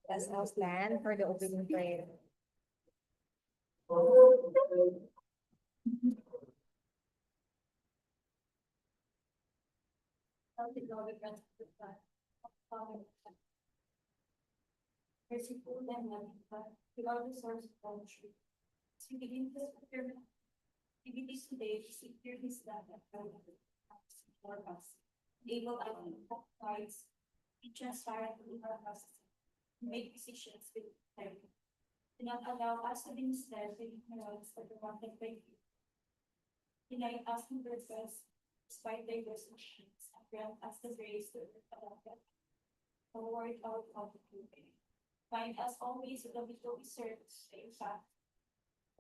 Let's now stand for the opening prayer. Merciful and loving God, you are the source of all truth. As we begin this procurement activities today, we seek your wisdom and guidance for us. Enable us to walk wise, be transparent in our processes, and make decisions with integrity. Do not allow us to be misled with ignorance of the contemplate you. Unite us in purpose, despite diverse missions, and grant us the grace to overcome them. Forward our conflict. Find us always with the people we serve, stay fast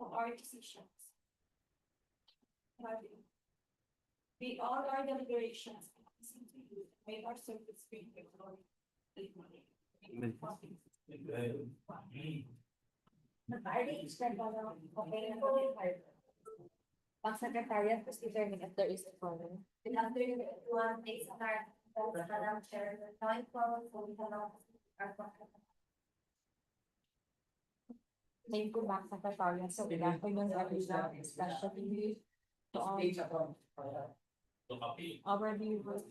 of our decisions. May all our deliberations be pleasing to you. May our service bring you glory. Nag-already explain ba na okay na kami? Ang secretariat is determined if there is a problem. And after one takes a card, that's the chair, the time problem, so we can now may go back sa secretariat. So we have to use everyone, especially to all our viewers.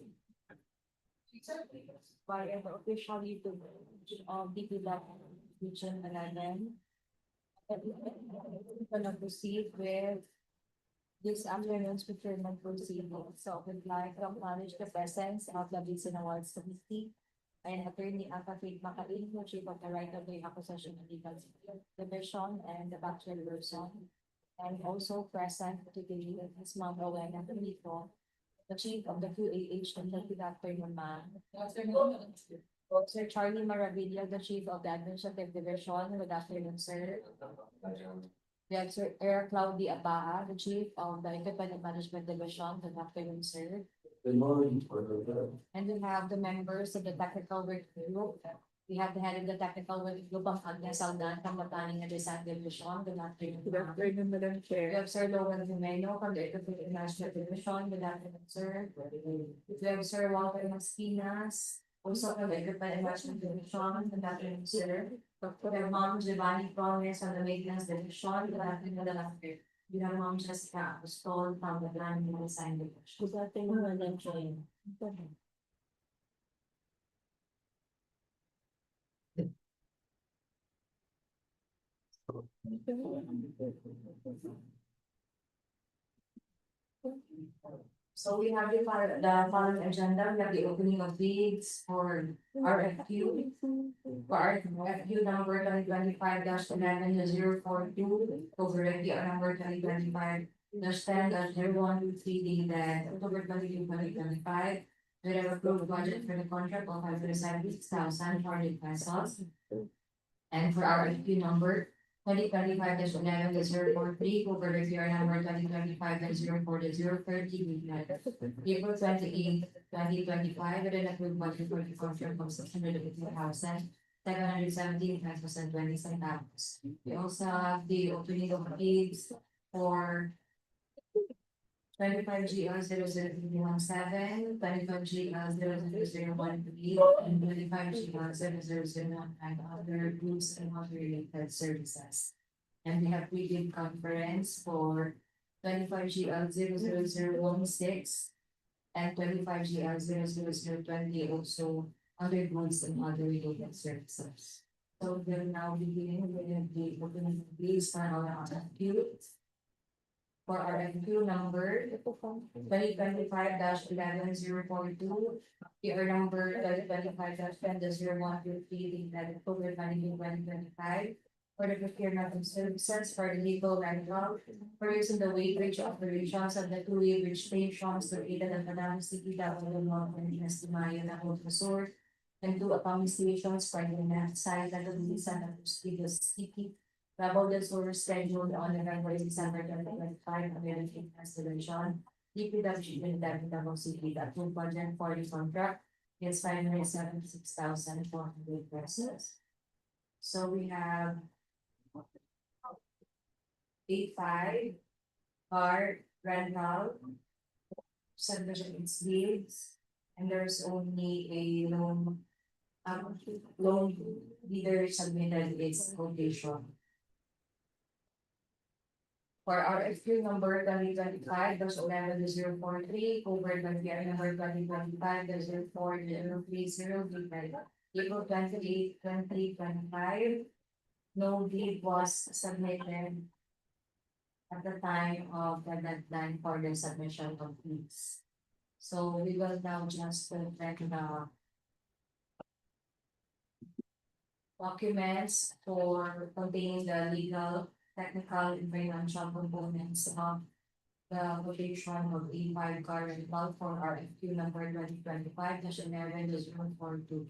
By the official YouTube of DPW Region 11. We're gonna proceed with this afternoon's procurement proceedings. So we'd like to acknowledge the presence of the Basin Awards Committee and Attorney Faith Macarin, who Chief of the Right of Way Acquisition and Legal Division and the Bachelor person. And also present today is Ma'am Rowena Benito, the Chief of the QAH and the Good afternoon, ma'am. Sir Charlie Maravilla, the Chief of the Administrative Division. Good afternoon, sir. We have Sir Eric Claudia Abaa, the Chief of the Independent Management Division. Good afternoon, sir. Good morning. And we have the members of the Technical Work Group. We have the head of the Technical Work Group, Agnes Saldan, from the Planning and Design Division. Good afternoon. Good afternoon, Madam We Chair. have Sir Logan Jimeno from the Education Management Division. Good afternoon, sir. We have Sir Walter Maspinas, also from the Education Management Division. Good afternoon, sir. We have Ma'am Giovanni Promes from the Maintenance Division. Good afternoon, Madam Chair. We have Ma'am Jessica Apostol from the Planning and Design Division. Good afternoon, Madam Chair. So we have the following agenda. We have the opening of bids for RFQ. For RFQ number 2025-11-042, over RFQ number 2025-10-0123, dated October 22, 2025. We have approved budget for the contract of 576,400 pesos. And for RFQ number 2025-11-043, over RFQ number 2025-040-030, we had April 28, 2025, with an approved budget for the contract of 650,717 pesos and 20 centavos. We also have the opening of bids for 25 GL 00317, 25 GL 00013, and 25 GL 00019, other groups and other related services. And we have pre-bid conference for 25 GL 00016 and 25 GL 00020, also other goods and other related services. So we'll now begin with the opening of bids for our RFQ. For RFQ number 2025-11-042, PR number 2025-10-0123, dated October 22, 2025, for the procurement of services for the legal rental for using the weighbridge operations of the two weighbridge stations located at the City, Davao, and Estimayo, Davao Resort, and two pumping stations for the left side of the Santa Cruz City. Davao del Sur scheduled on November, December 2025, American Constellation, DPWG in Davao City, that full budget for the contract is 576,400 pesos. So we have 85 car rental submission its bids, and there's only a loan leader submitted its quotation. For RFQ number 2025-11-043, covered by PI number 2025-04-030, dated April 28, 2025. No bid was submitted at the time of the deadline for the submission of bids. So we will now just check the documents for containing the legal, technical, and financial components of the quotation of A5 car rental for RFQ number 2025-11-042.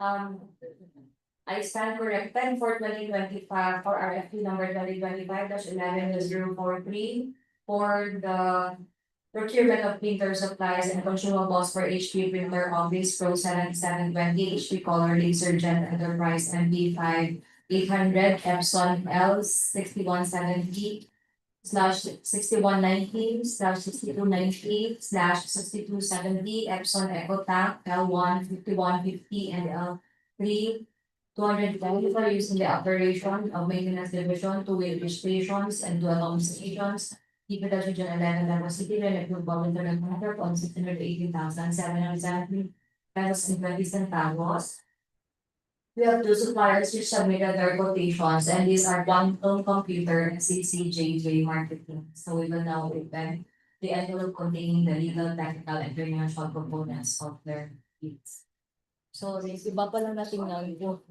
Um, I stand corrected for 2025 for RFQ number 2025-11-043 for the procurement of printer supplies and consumables for HP printer Office Pro 7720 HP Color LaserJet Enterprise MP5 800 Epson L6170 /6190/6290/6270 Epson EcoTank L1 5150 and L3 210 for use in the operation of maintenance division, two-way stations and dual stations. DPW Region 11, Davao City, and approved voluntary contract on 680,770 pesos and 20 centavos. We have two suppliers which submitted their quotations, and these are One Home Computer and CCJJ Marketing. So we will now open the envelope containing the legal, technical, and financial components of their bids. So, iba pa lang natin na ito.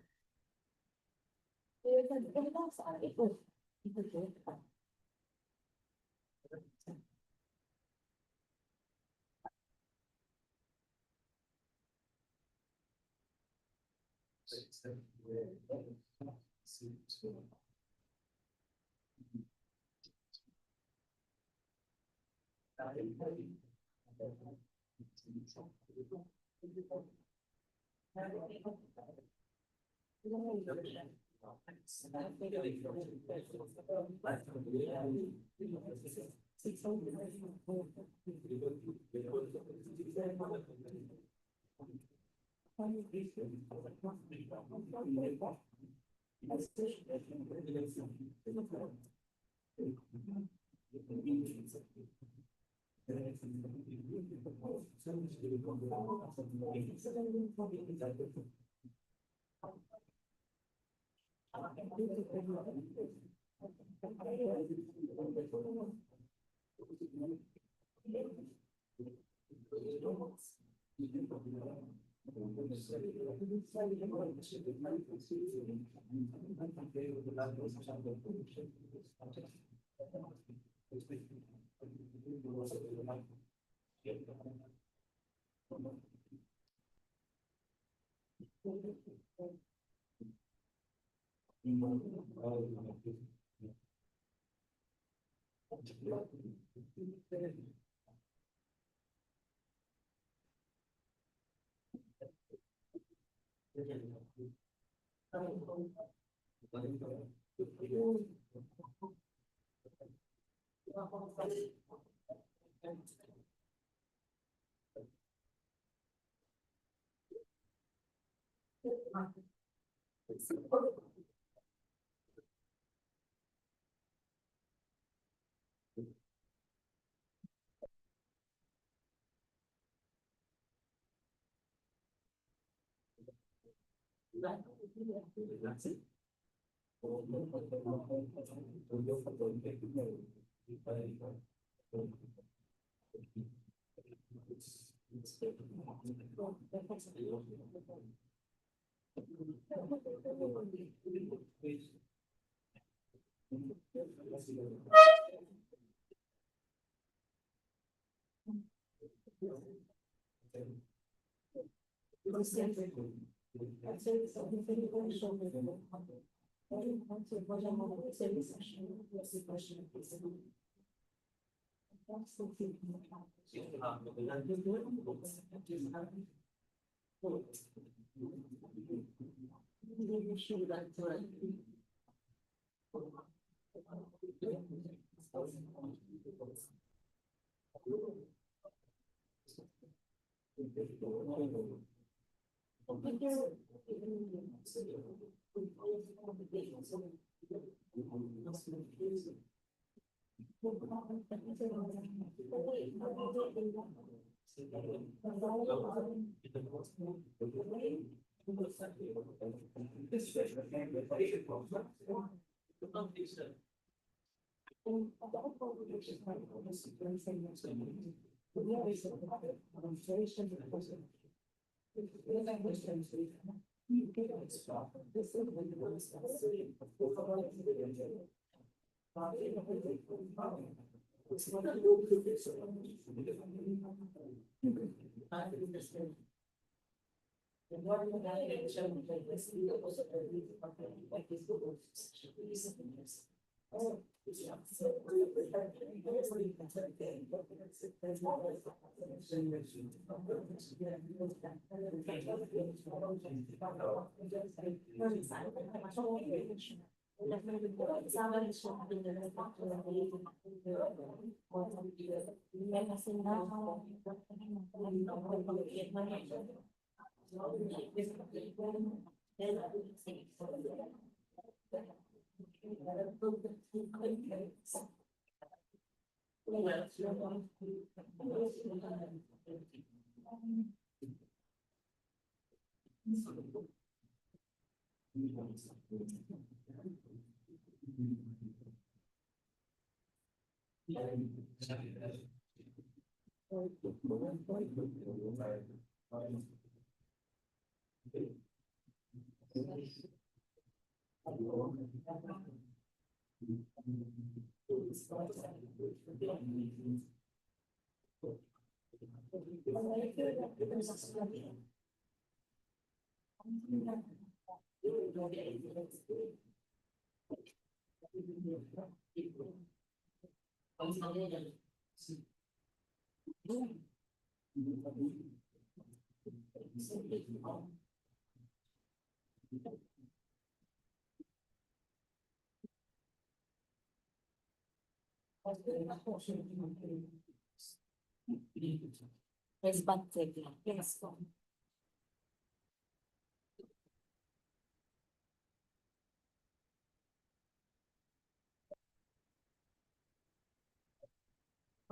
Responsive. Yes.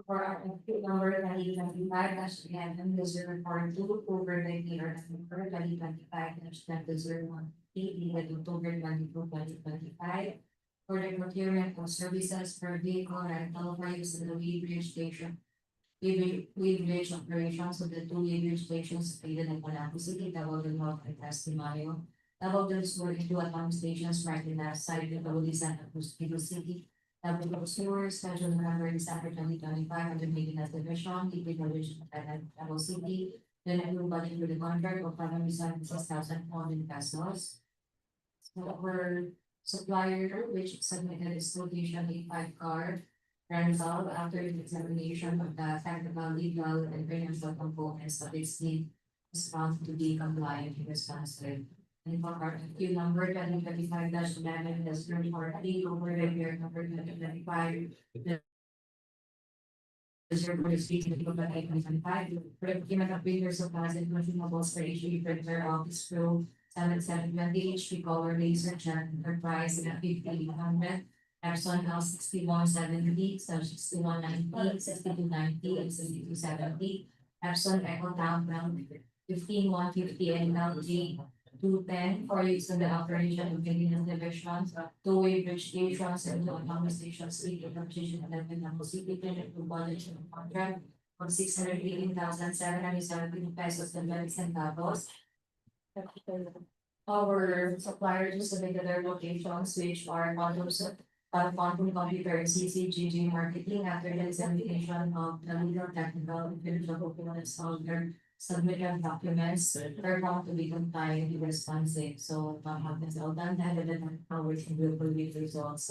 For our account number 2025-11-042 October 20 or November 2025-1 dated October 22, 2025 for the procurement of services for vehicle rental for use in the Weybridge Station. Weybridge operations of the two Weybridge stations located in Colombo City, Davao del Norte, and Tastimano. Davao del Sur and two at stations right in the side of the Bulisan of Cebu City. The sewer scheduled November December 2025 under maintenance division, equipment at Davao City. Then approval budget for the contract of 576,400 pesos. So our supplier, which submitted its quotation A5 card rental after the examination of the technical, legal, and financial components of its need was found to be compliant and responsive. And for our queue number 2025-11-34 over the year number 2025. Reserve for the speaking of the 2025, for the payment of printers of and consumables for HP printer office pro 7720 HP color laser jet enterprise in a 5800. Epson L6170, 6190, 6290, and 6270. Epson Echo Town 15150 and LG 210 for use in the operation of convenience divisions, two-way bridge stations and the autonomous stations, eight of competition and then the city clinic to budget and contract of 618,717 pesos and 20 centavos. Our suppliers submitted their locations, which are Quantum Computer and CCGG Marketing after the examination of the legal technical and financial components of their submitted documents. They're found to be compliant and responsive, so happens all done, and then powers and will release results.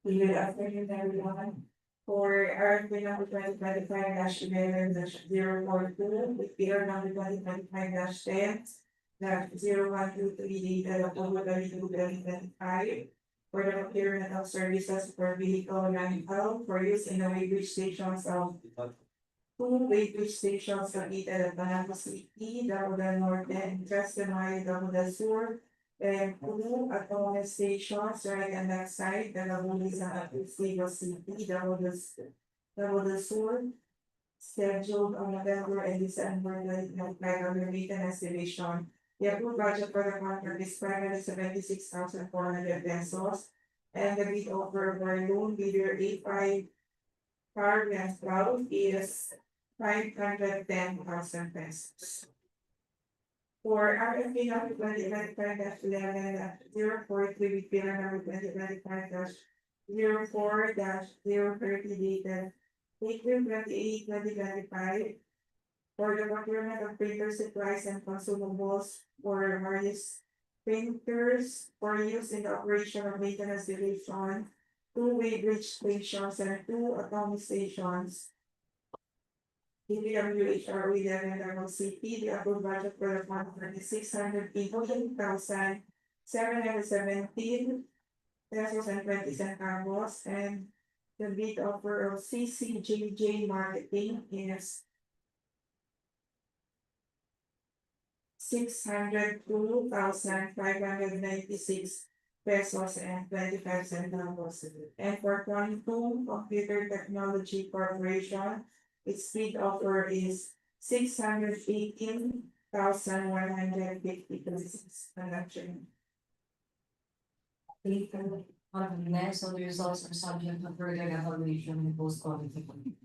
Good afternoon, everyone. For RFP number 2025-11-042, with PR number 2025-10-0123 dated October 22, 2025, for the procurement of services for vehicle rental for use in the weighbridge stations of two weighbridge stations located at Managua City, Double Norte, and Trastevere, Double Sur, and two autonomous stations right and left side, the Labulisan at Stable City, Double Sur, scheduled on November and December 2025 under maintenance division. The approved budget for the contract is 576,400 pesos, and the bid offer for loan bidder 85 car rental is 510,000 pesos. For RFP number 2025-11-043, with pillar number 2025-04-030 dated April 28, 2025, for the procurement of printer supplies and consumables for various printers for use in the operation of maintenance division, two-way bridge stations and two autonomous stations. DPWHR 11 Managua City, the approved budget for the contract is 618,717 pesos and 20 centavos, and the bid offer of CCJJ Marketing is 602,596 pesos and 25 centavos. And for Quantum Computer Technology Corporation, its bid offer is 618,150 pesos. Next, so the results are subject to further evaluation and post qualification.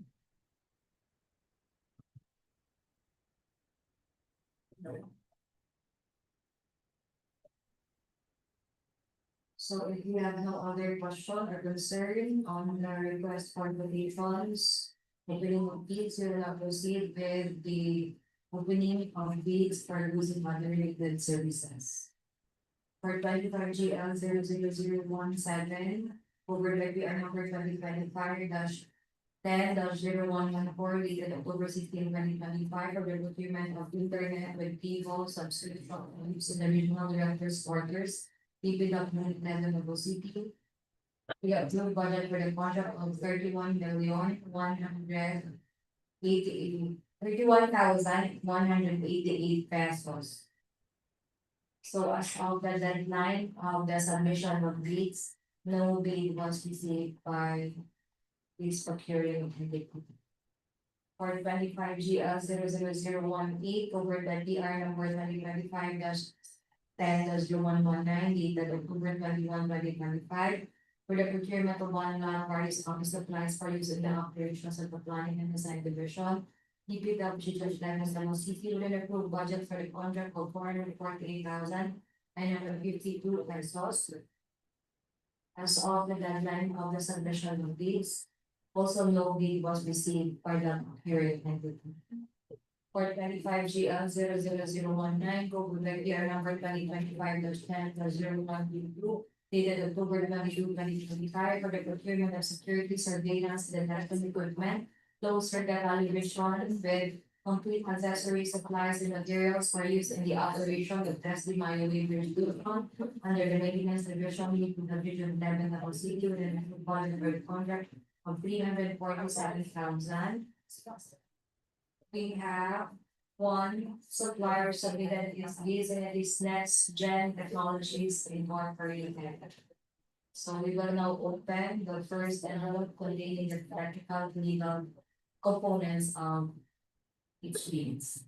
So if you have no other question or concern on the request for quotations, opening of bids, we will now proceed with the opening of bids for using other related services. For 25 GL 00017, over the PR number 2025-10-0114, dated October 16, 2025, for the procurement of internet with Vivo subscription use in the regional director's quarters, DPW Managua City. We have approved budget for the contract of 31,188 pesos. So as of the deadline of the submission of bids, no bid was received by this procuring entity. For 25 GL 00018, over the DR number 2025-10-0119, dated October 21, 2025, for the procurement of one various office supplies for use in the operations of the planning and design division. DPWG Managua City will approve budget for the contract of 448,952 pesos. As of the deadline of the submission of bids, also no bid was received by the procuring entity. For 25 GL 00019, go with the year number 2025-10-0122, dated October 22, 2025, for the procurement of security surveillance and electronic equipment, close for the evaluation with complete accessory supplies and materials for use in the operation of Tesla Mayo Bridge under the maintenance division, meeting the Region 11 Managua City with an budget for the contract of 347,000. We have one supplier submitted is using this Next Gen Technologies Incorporated. So we will now open the first envelope containing the practical legal components of each bids.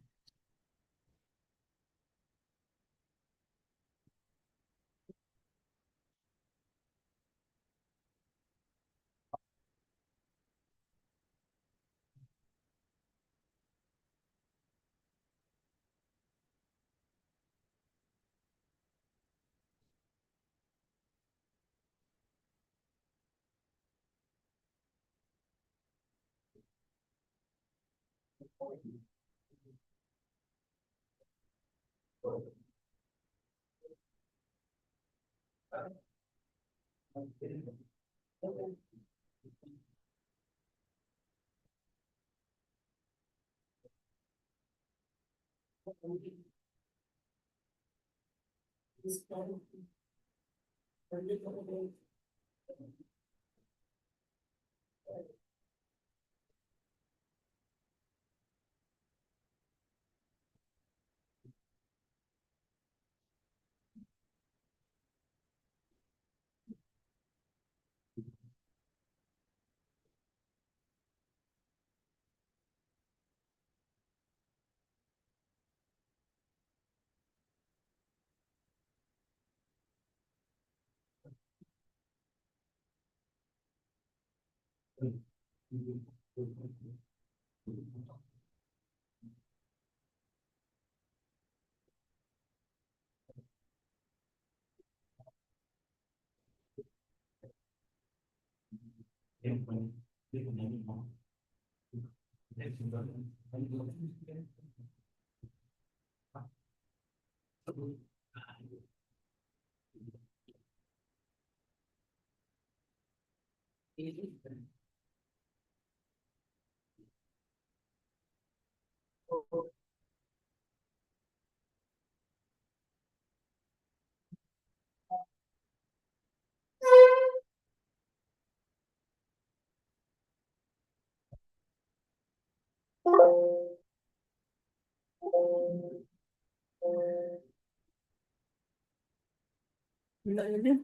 Wala yun.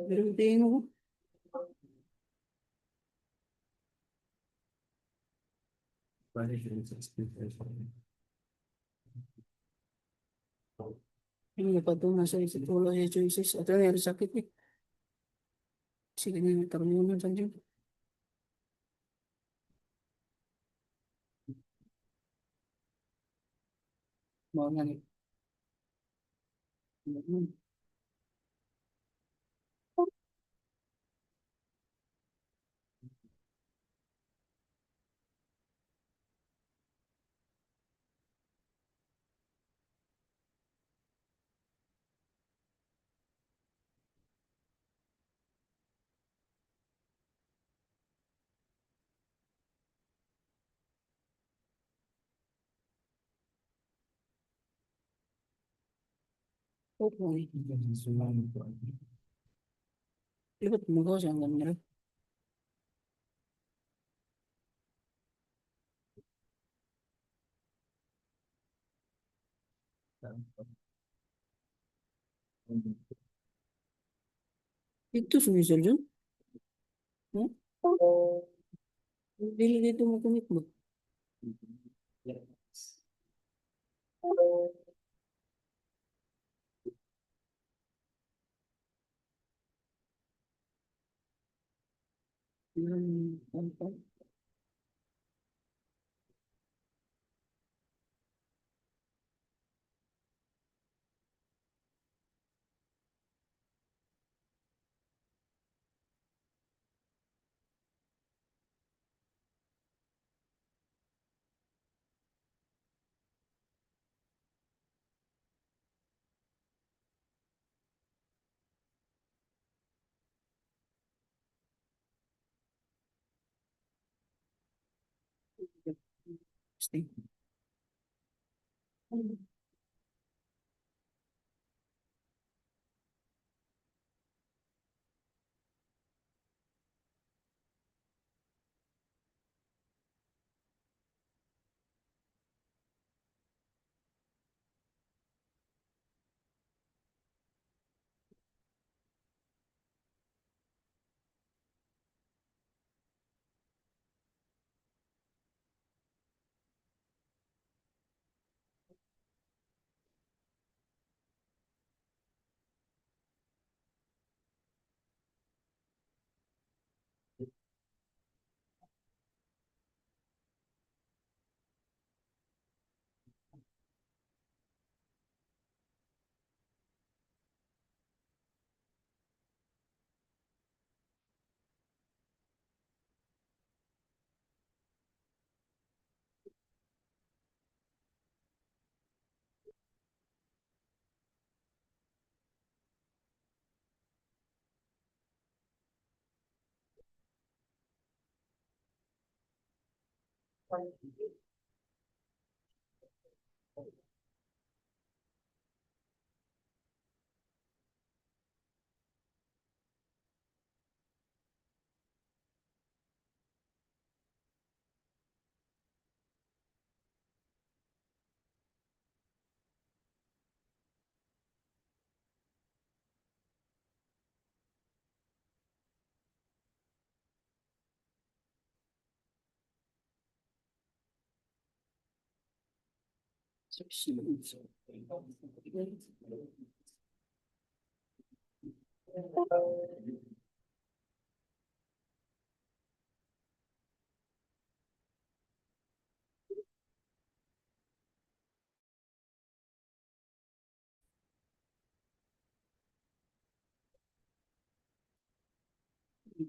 Pero tingin mo. Hindi pa ito nasa isip ulo sa choices. At ano yung sakit eh. Sige na yung tarungan sa dyan. Mga nga ni. Okay. Libat mo ko siya ang ganyan. Ito sumisal dyan. Hmm? Dili dito mo kumit mo. Ano? Stay.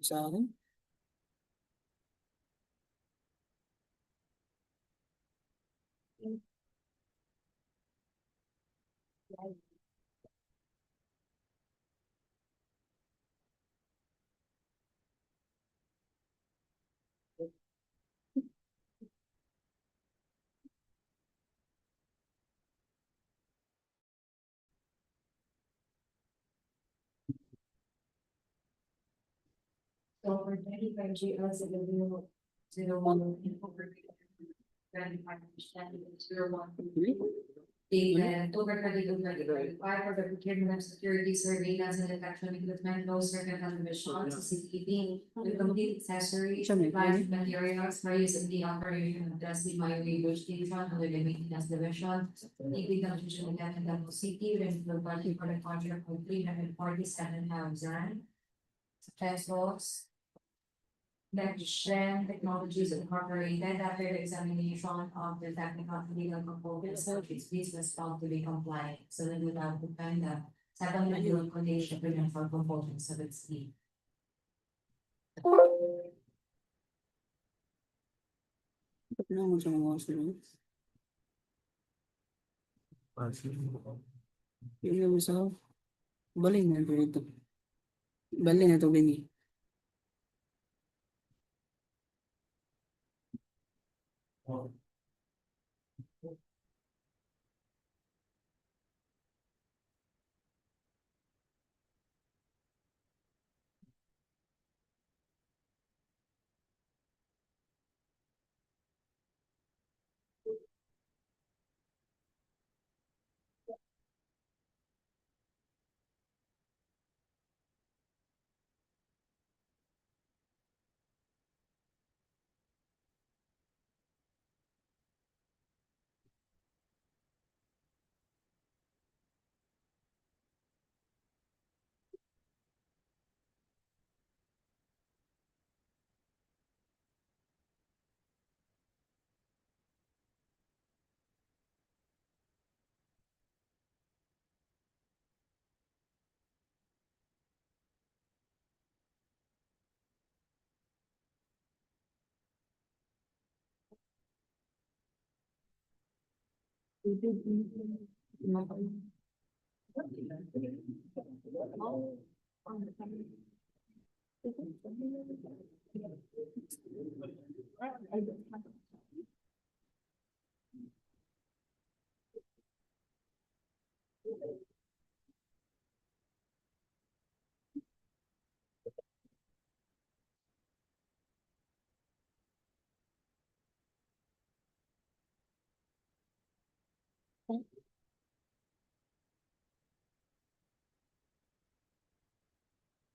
Sa akin. So for 25 GL, 001, over 25%, 0.1. Dated October 22, 2025, for the procurement of security surveillance and detection equipment, those circuit television, CCTV, with complete accessories, plastic materials for use in the operation of the Sima radio station under the maintenance division. Maybe the division again in the city with the budget for the contract of 347,000 pesos. Next-gen Technologies Incorporated, after the examination of the technical and legal components of its business found to be compliant, so they would have to find the second legal condition for components of its fee. Ba't naman sa mga sila? Yung naman sa baling na ito. Baling na ito, Bini.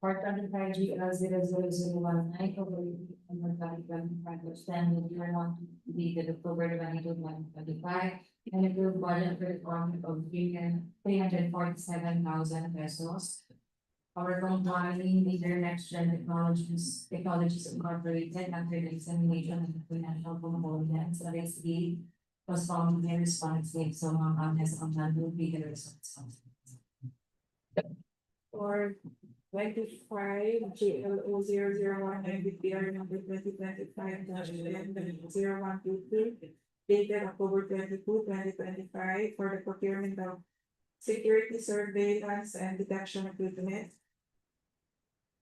For 25 GL 00019, over 2025, extended year 1 dated October 22, 2025, and approved budget for the department of 347,000 pesos. Our company, Leader Next Gen Technologies Incorporated, after the examination of the financial components of SB, was found to be responsive, so has will be the results. For 25 GLO 001 NBPR number 2025-0122, dated October 22, 2025, for the procurement of security surveillance and detection equipment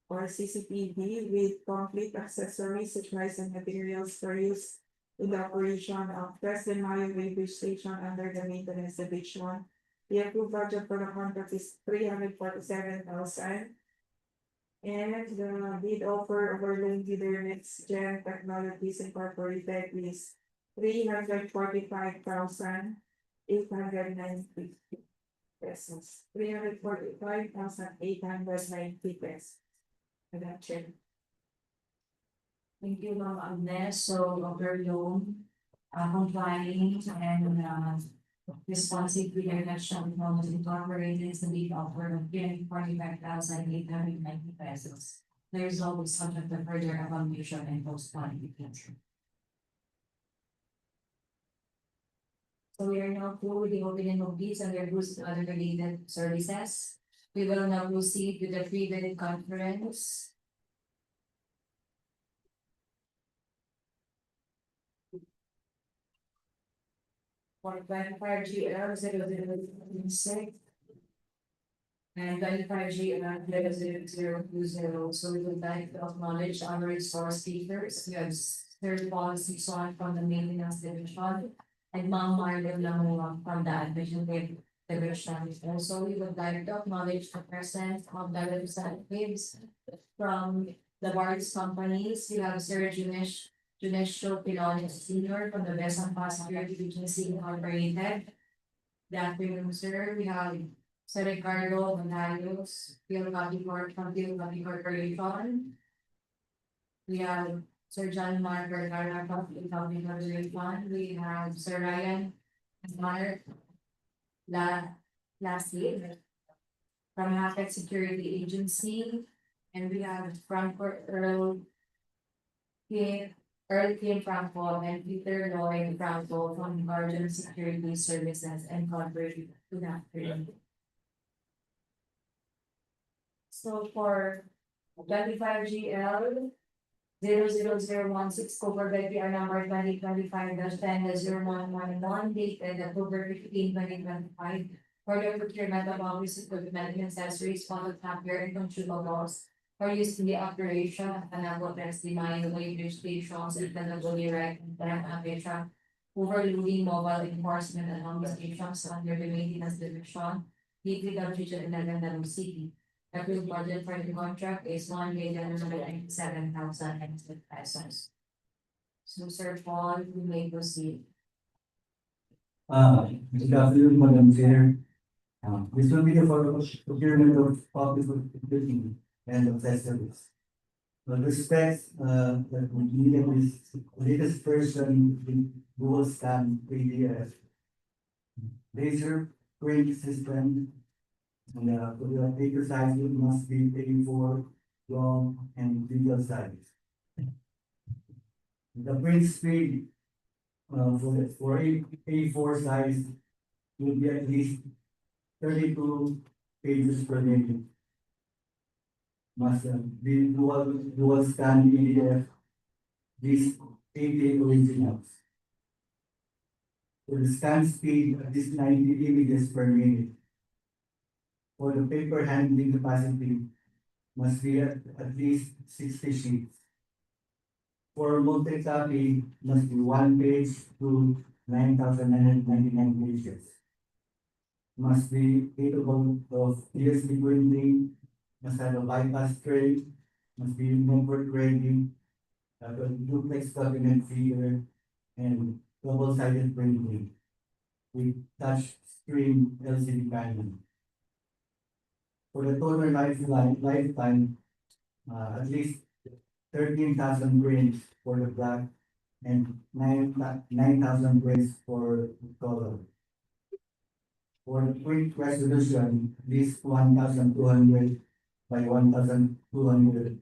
or CCTV with complete accessories, supplies and materials for use with the operation of Preston Mayo Railway Station under the maintenance division. The approved budget for the contract is 347,000. And the bid offer overloan bidder Next Gen Technologies Incorporated is 345,890 pesos. 345,890 pesos. Madam Chair. Thank you, Ma'am Agnes. So, overloan, complying and, responsive to the election from incorporated is the lead offer of 345,890 pesos. The result is subject to further evaluation and post qualification. So we are now through with the opening of bids and their goods and other related services. We will now proceed with the pre-bid conference. For 25 GL 0006 and 25 GL 0020. So we would like to acknowledge our resource speakers. We have third policy son from the maintenance division and Ma'am Marlo Lamua from the administrative division. Also, we would like to acknowledge the presence of the representatives from the various companies. We have Sir Junesio Pilones Senior from the Besang Security Agency Incorporated. Good afternoon, sir. We have Sir Ricardo Gonzalez, Field Copy Corp from Field Copy Corporation. We have Sir John Mark Vergara from Field Copy Corporation. We have Sir Ryan Mark lastly from Hackett Security Agency. And we have Frankfurt Earl Kim Franco and Peter Lloyd Franco from Guardian Security Services Incorporated. Good afternoon. So for 25 GL 00016 covered by PR number 2025-10-0111 dated October 15, 2025 for the procurement of office equipment and accessories, product hardware and consumables for use in the operation of Panabo Testing Mine radio stations and Panabo Direct and Panabo overloading mobile enforcement and home stations under the maintenance division, DPWG 11 City. The approved budget for the contract is 1,197,000 pesos. So, Sir Paul, you may proceed. Good afternoon, Madam Chair. This will be the procurement of public equipment and accessories. The specs that we needed is latest version in dual scan PDF, laser print system, and for the paper size it must be A4 long and digital size. The print speed for A4 size will be at least 32 pages per minute. Must be dual scan PDF, these 88 originals. For the scan speed, at least 90 images per minute. For the paper handling capacity, must be at least 60 sheets. For multi-copy, must be 1 page to 9,999 pages. Must be capable of USB printing, must have a bypass tray, must be network ready, have a duplex document feeder, and double-sided printing with touch screen LCD panel. For the total lifetime, at least 13,000 prints for the black and 9,000 prints for the color. For the print resolution, at least 1,200 by 1,200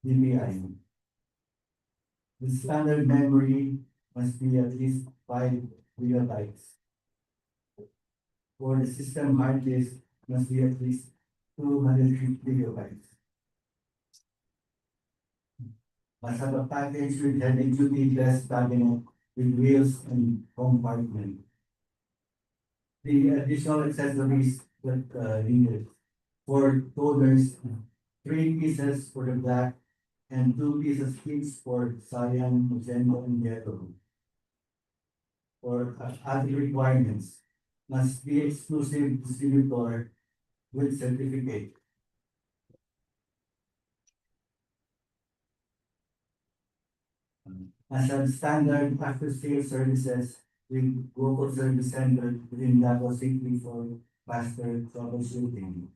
dpi. The standard memory must be at least 5 gigabytes. For the system hard disk, must be at least 250 gigabytes. Must have a package with heavy-duty glass cabinet with wheels and compartment. The additional accessories that needed for toners, 3 pieces for the black and 2 pieces each for cyan, magenta, and yellow. or other requirements must be exclusive distributor with certificate. As a standard after-sales services with local service center within Davao City for faster troubleshooting.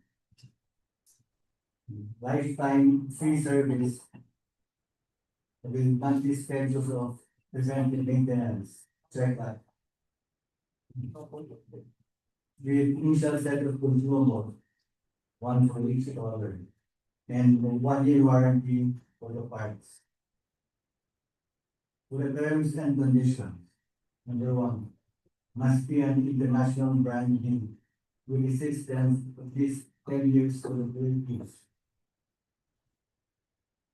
Lifetime free service with monthly schedules of preventive maintenance, checkup. With initial set of consumables, one for each order, and 1 year warranty for the parts. For the terms and conditions, number one, must be an international brand name with existence of at least 10 years for the Philippines.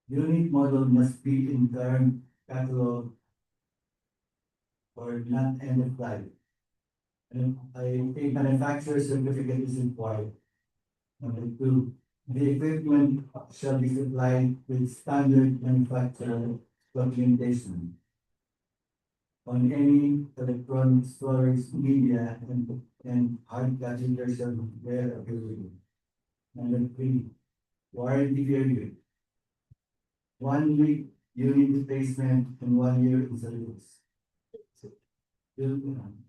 Unit model must be in current catalog or not end of life. And I think manufacturer certificate is required. Number two, the equipment shall be supplied with standard manufacturer documentation on any electronic storage media and hard copy version where available. Number three, warranty period. 1 week unit replacement and 1 year in service.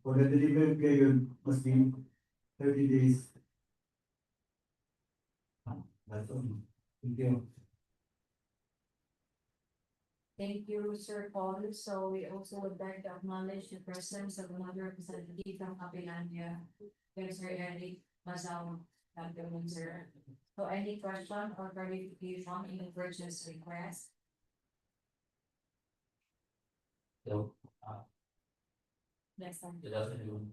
For the delivery period must be 30 days. That's all. Thank you. Thank you, Sir Paul. So we also would like to acknowledge the presence of another representative from Kapilandia, Mr. Eric Mazaw, Dr. Windsor. So any question or clarification in the purchase request? So, Next time. good afternoon.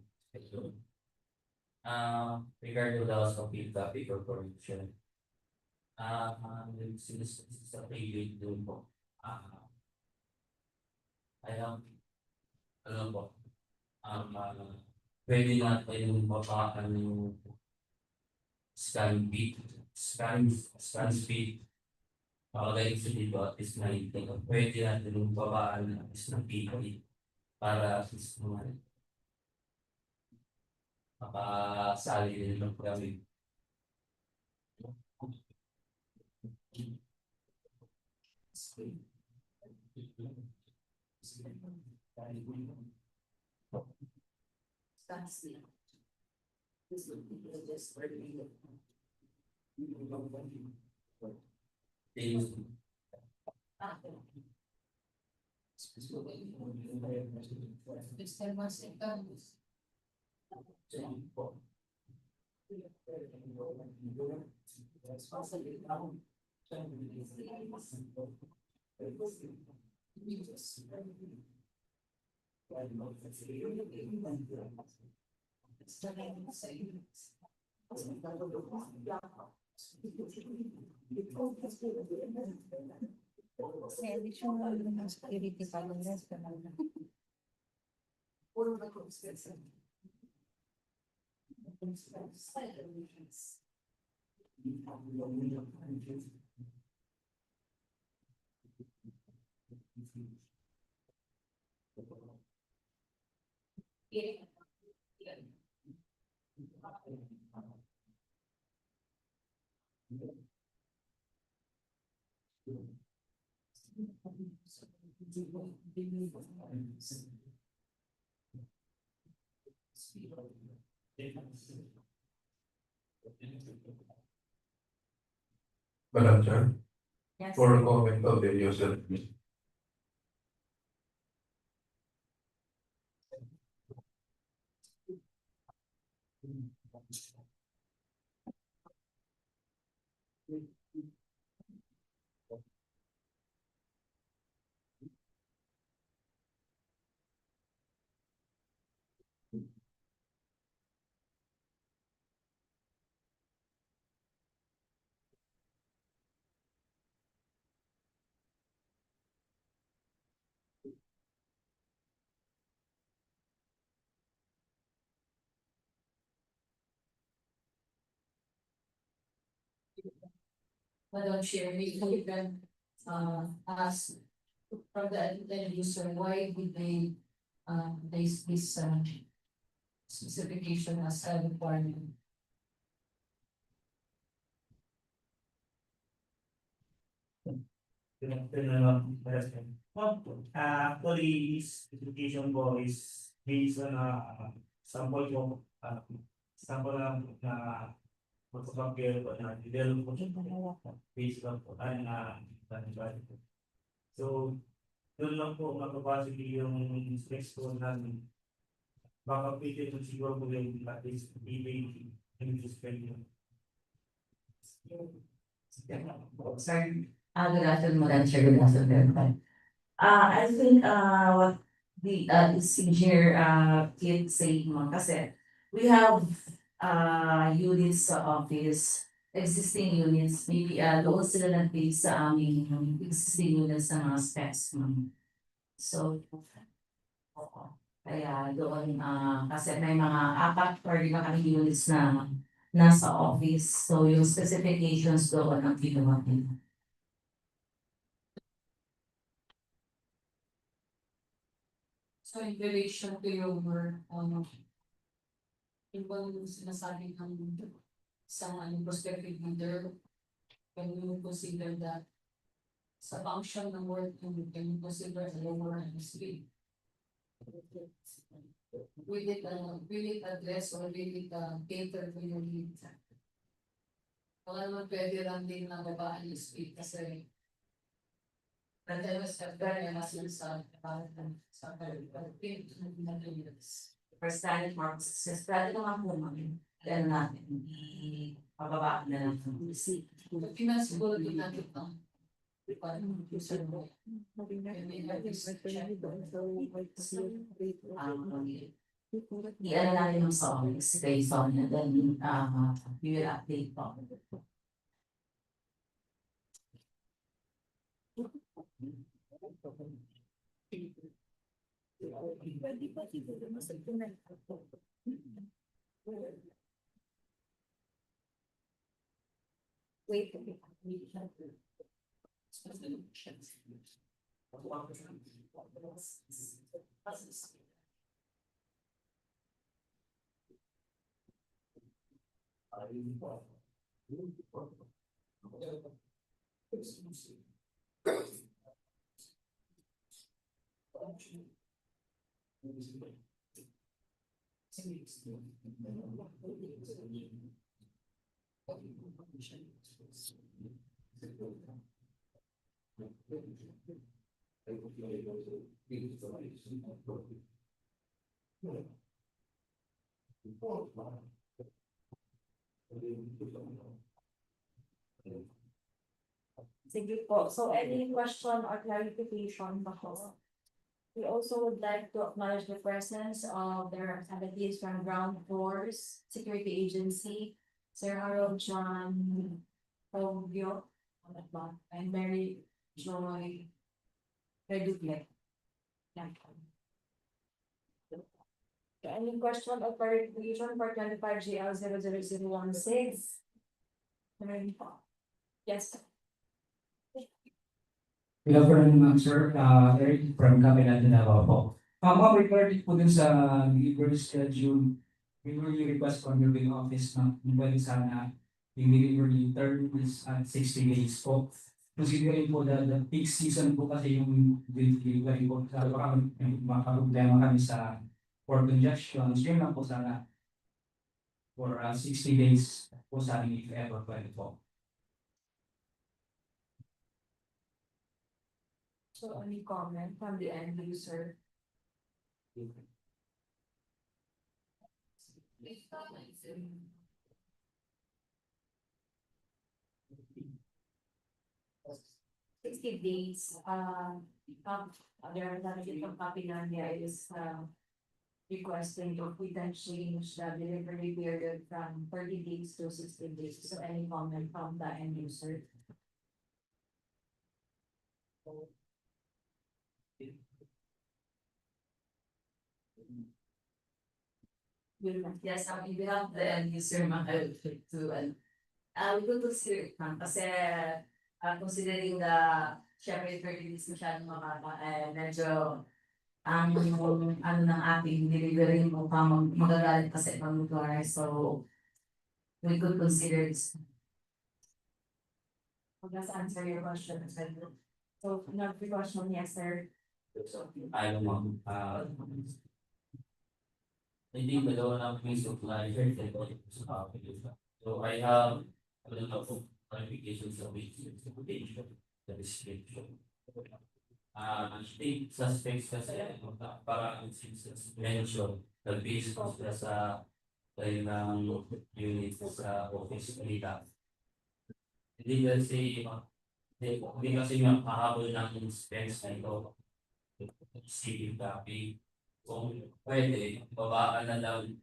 Regarding the loss of the traffic corporation. Since this is a preview doon po. I am, alam po, pwede natin mapaan yung scan speed. Pakagay sa dito at least 90. Pwede natin yung babaan at least ng PT para at least naman makasali din ng gamit. Madam Chair, Yes. for comment of the user. Madam Chair, maybe you can ask from the user, why did they There's this specification as a requirement. Actually, this application po is based on sample po, sample na pagkakapir po na develop po based on po tayo na so, doon lang po makapasok yung specs po namin. Baka pwede po siguro po yung at least even yung spend. Sorry. Good afternoon, Madam Chair, good afternoon. I think what the is engineer Kit saying mo kasi we have units sa office, existing units, maybe doon sila nag-base sa aming existing units na mga specs. So, oo. Kaya doon kasi may mga apat or lima kami units na nasa office. So yung specifications doon ang ginawa nila. So in relation to your work, yung bang sinasabi ng isang prospective leader, can you consider that sa function ng work, can you consider a lower speed? Will it address or will it cater to your needs? Wala naman pwede lang din na babaan yung speed kasi Pero very much sa for standard marks, since pwede naman po namin, kaya natin, pababa na lang ng seat. Pinasibulo din natin ito. I-ano natin yung songs based on and then we will update po. Pwede pa siguro mas implement. Wait. Sige po. So any question or clarification bako? We also would like to acknowledge the presence of their representatives from Ground Force Security Agency, Sir Harold John Pogio, and Mary Joy Reduble. Any question or clarification for 25 GL 00016? Yes. Good afternoon, ma'am, sir. Eric from Kapilan, Davao po. Ma'am, regarding po dun sa delivery schedule, we really request from your big office na pwede sana yung delivery term is at 60 days po. Considering po the peak season po kasi yung delivery po, sa baka may makaproblema kami sa port congestions, yun lang po sana for 60 days po sana if ever pwede po. So any comment from the end user? 60 days, there are from Kapilania is requesting if we can change the delivery period from 30 days to 60 days. So any comment from the end user? Yes, on behalf of the end user, I would like to, we could consider it kasi considering the syempre 30 days masyadong mababa, medyo ang ano ng ating delivery mo pa magagalit pa sa ibang lugar. So, we could consider this. Hope that's answer your question, sir. So, another question, yes, sir. Ayaw mo, hindi dalawa na may supply so I have a lot of clarifications of the description. State suspects kasi para since mention the base ko sila sa tayo ng unit sa office nila. Hindi kasi hindi kasi makahabol ng specs na ito. City copy. Kung pwede, babaan lang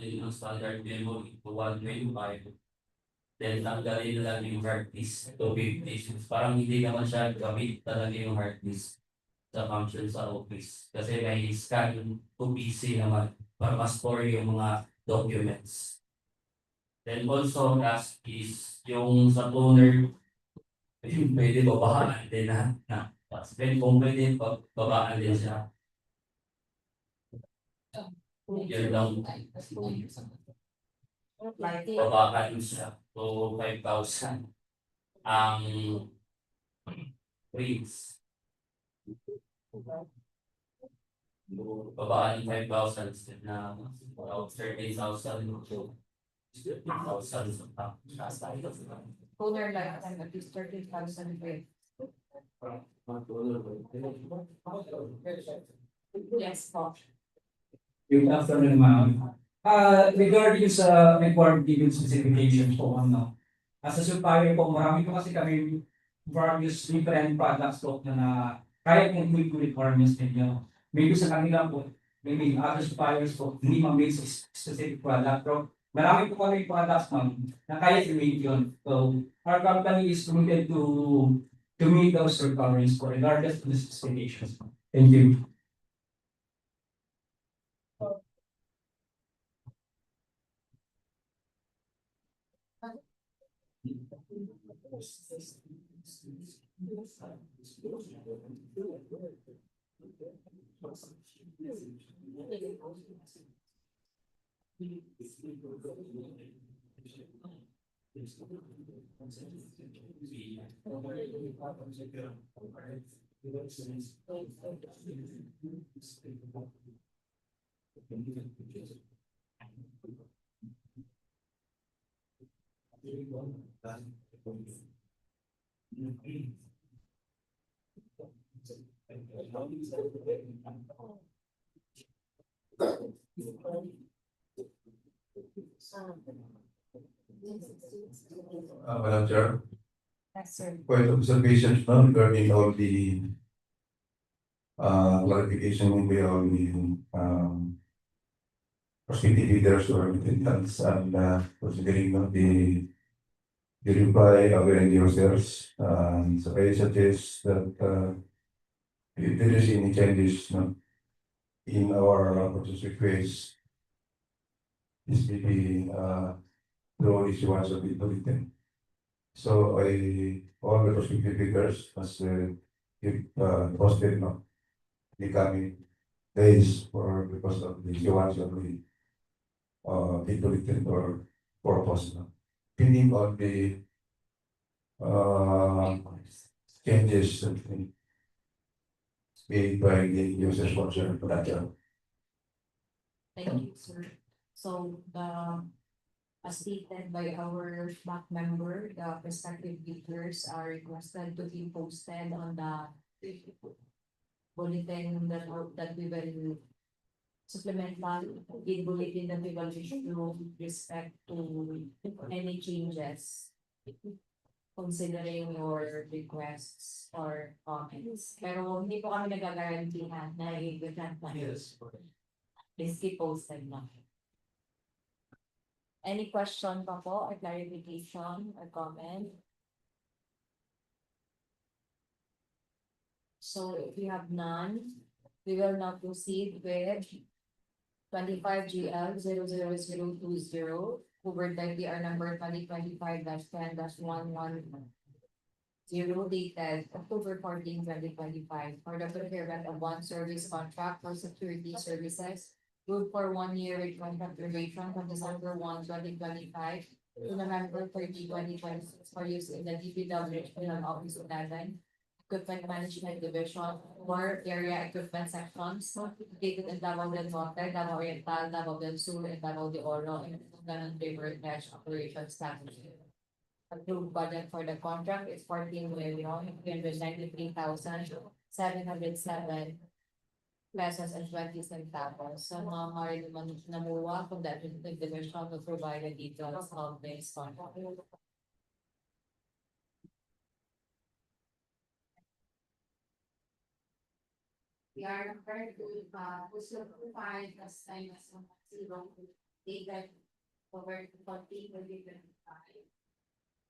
din ang standard memory to 125. Then tanggalin na lang yung hard disk to 50. Parang hindi naman siya gamit talaga yung hard disk sa function sa office. Kasi may scan to PC naman para ma-store yung mga documents. Then also last is yung sa toner, pwede babaan din na. Then kung pwede babaan din siya. Yun lang. Babaan siya to 5,000 ang rates. Babaan 5,000 instead na 30,000 to 50,000 Toner lifetime at least 30,000 with. Yes, po. Good afternoon, ma'am. Regarding sa required given specifications po, ano, as a supplier po, marami po kasi kami various different products po na kaya kung meet yung requirements ninyo. Maybe sa kanila po, maybe other suppliers po, hindi ma-meet sa specific product. Pero marami po kami products, ma'am, na kaya i-meet yun. So, our company is committed to meet those requirements po, regardless of the specifications. Thank you. Madam Chair, Yes, sir. point of observation now regarding all the clarification we all the prospective leaders or intendants and considering the reply of the end users. So I suggest that if there is any changes in our process request, this may be through issuance of the bulletin. So all the prospective leaders must keep posted the coming days for because of the issuance of the bulletin or purpose. Depending on the changes that made by the users concerned for that job. Thank you, sir. So, as stated by our back member, the prospective leaders are requested to be posted on the bulletin that we will supplemental in bulletin that we will issue with respect to any changes, considering your requests or comments. Pero hindi po kami nagagarantihan na i-grant na. Please keep posted na. Any question pa po or clarification or comment? So if you have none, we will now proceed with 25 GL 00020, covered by PR number 2025-10-11. zero dated October 14, 2025, for the procurement of one service contract for security services. Good for 1 year with contract duration from December 1, 2025 to November 30, 2026, for use in the DPW Regional Office 11, Equipment Management Division, or area equipment sections located in Davao del Norte, Davao Oriental, Davao del Sur, and Davao de Oro, in Ganon River Edge Operations Strategy. Approved budget for the contract is 14,393,707 pesos and 20 centavos. So maaari naman namuha kung that the division will provide the details of this contract. We are currently provide as time as zero dated over 2025.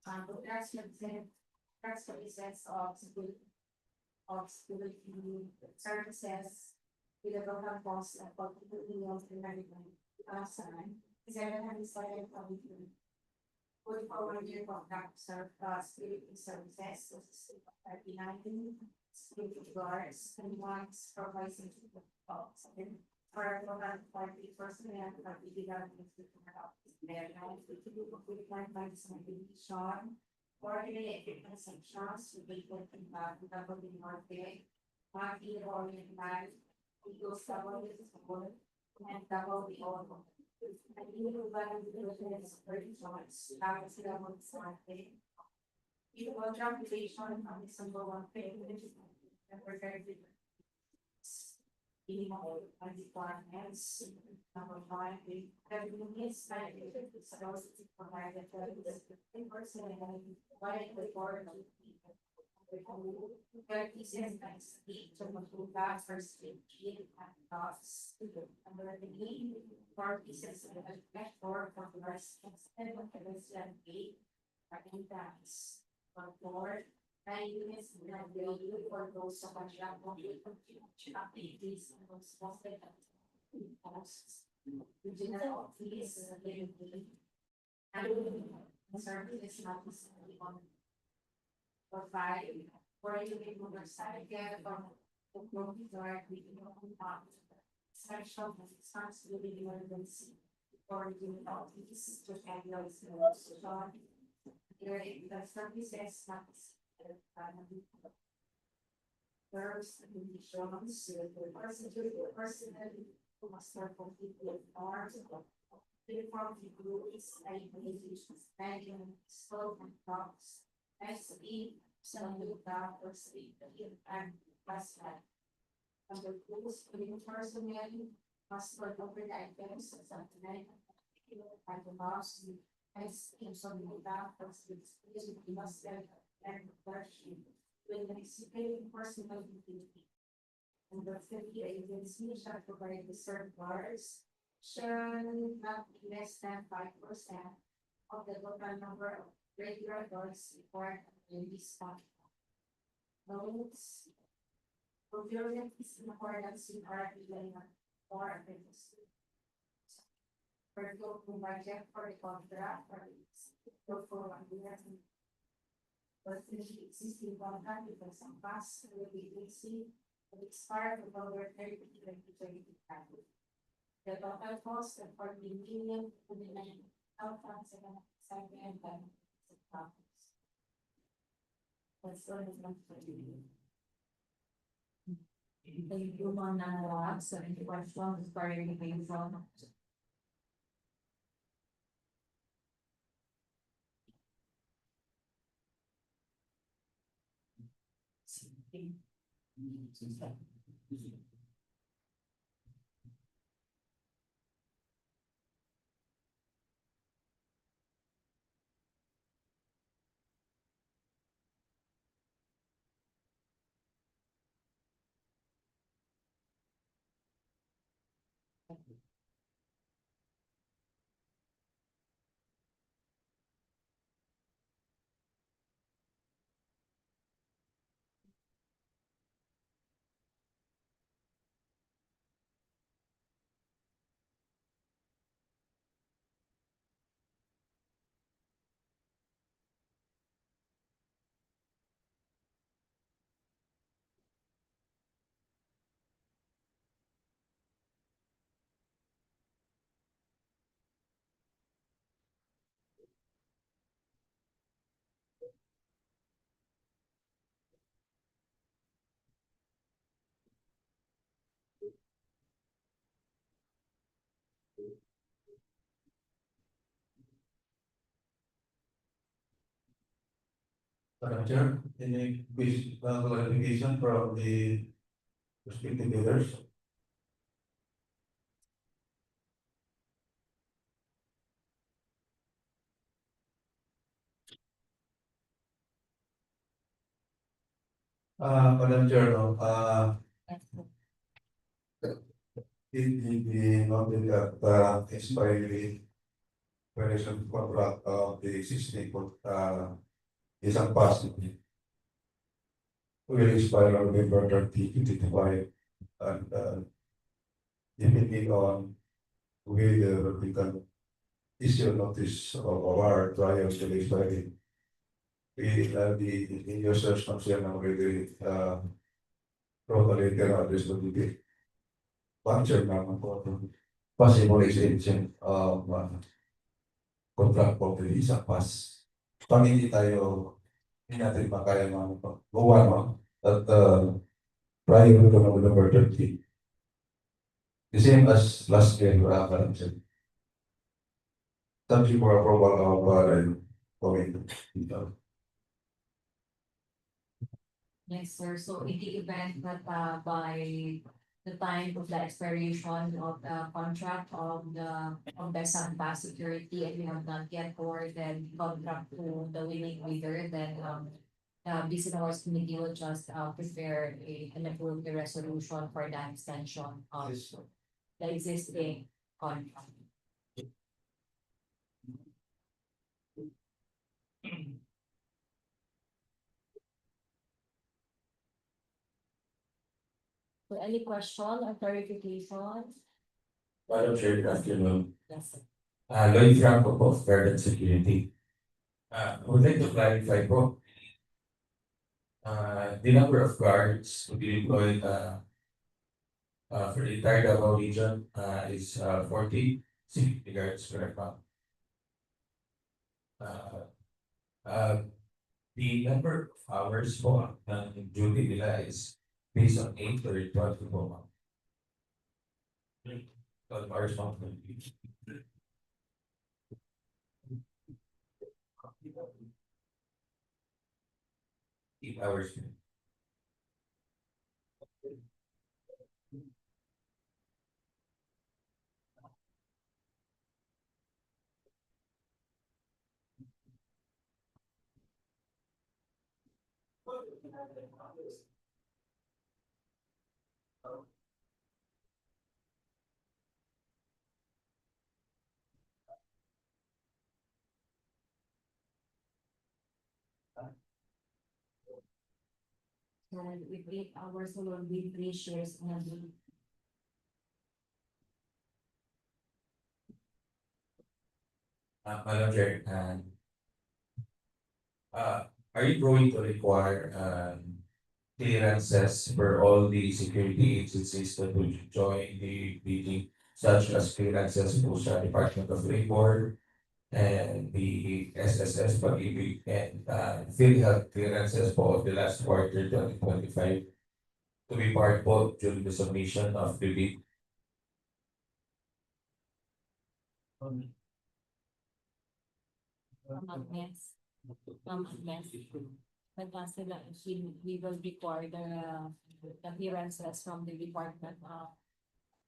The transfer of security services with a total cost of 42,390,000. 707 Good for 1 year contract serve security services, 39 security guards, and one supervising folks. And for a total 40 personnel, we began with the their life, we can do equipment by distribution, coordinate equipment sections, we make them in the double market, market oriented, we go several years ago, and double the order. And you will run the business very choice, that is the one starting. You will jump relation on December 1, which is very different. Departments, number 5, everything is like it's supposed to provide the in person and why the board of people. 30 cents each of the gas first and costs. Number 8, 4 pieces of the for the rest and the rest and 8 are in tax. For 4, 9 units and the for those of a job activities and those costs. Regional fees and services not necessarily on. For 5, for you to motorcycle from the growth directly in the special responsibility emergency for regional fees to handle the the services not first conditions, the person who must work completely with arms, uniform groups, and scope and props, SE, some of or sleep, and less than. Under rules, putting personnel must work over the items, something like the boss, as in some of that, we must have and question when the executing personal duty. And the 50 agency shall provide the served guards shall not be less than 5% of the total number of regular guards required in this contract. Notes. Procurement is in accordance with RP 4 appendix. For budget for the contract for 1 year. But the existing contract with some pass will be agency will expire November 30, 2025. The total cost of 14,000,000 to the 9,707 and 10. That's all is not for you. Thank you, Mona. So any questions regarding anything from? Madam Chair, any clarification from the respective leaders? Madam Chair, no, the noted that expiry operation contract of the existing isang possible will expire on November 30, 2025, and depending on whether we can issue notice of our trial to the expiry. The users concerned already wrote a letter address to the buncher naman po possible extension of contract for the isang pass. Pag hindi natin makaya gawa at prior to November 30. The same as last year, Madam Chair. Thank you for approval of comment. Yes, sir. So in the event that by the time of the expiration of the contract of the Santa Security and we have not yet awarded contract to the winning bidder, then the Business Awards Committee will just prepare an approved resolution for the extension of the existing contract. So any question or clarification? Madam Chair, good afternoon. Yes, sir. Lloyd Franco of Garden Security. I would like to clarify po. The number of guards to be deployed for the entire Davao region is 40 security guards, correct po? The number of hours po ng duty nila is based on 8 or 12 po. 12 hours po. 8 hours. And with 8 hours alone, we 3 shares in a day. Madam Chair, are you going to require clearances for all the security agencies that will join the meeting, such as clearances po sa Department of Labor and the SSS pag-ibig and PhilHealth clearances po of the last quarter 2025 to be part po during the submission of the bid? Yes. We will require the clearances from the Department of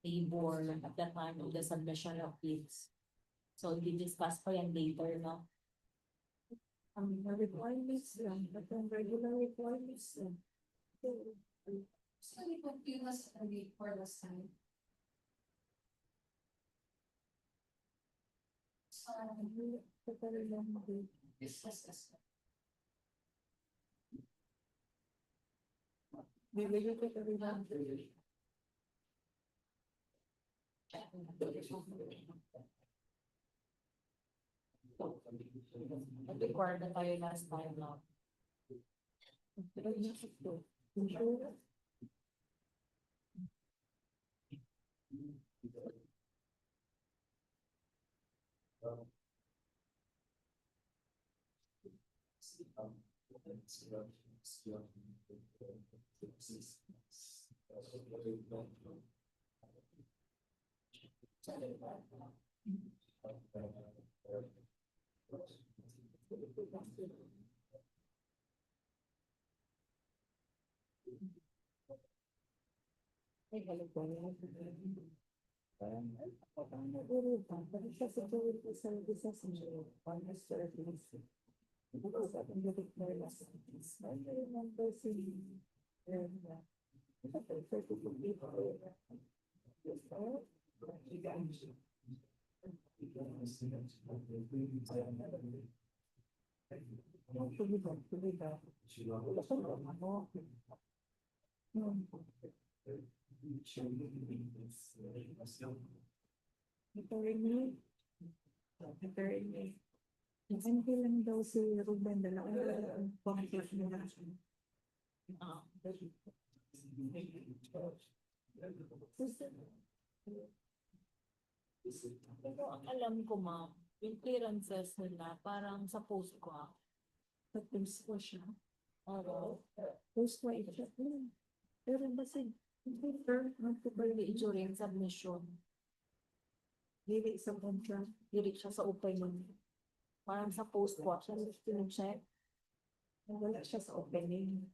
Labor at the time of the submission of bids. So we discuss pa yan later, no? The requirements lang, but the regular requirements lang. So we could give us a week for this time. Yes. Required na tayo last time, no? Hindi lang daw si Ruben na ang pangkit nila. Pero ang alam ko, ma'am, yung clearances nila, parang sa post ko, Tapos ko siya. oo, Tapos ko ito. Pero basta paper, during submission, dili sa contract. dili siya sa opening. Parang sa post ko, siya check. Wala siya sa opening.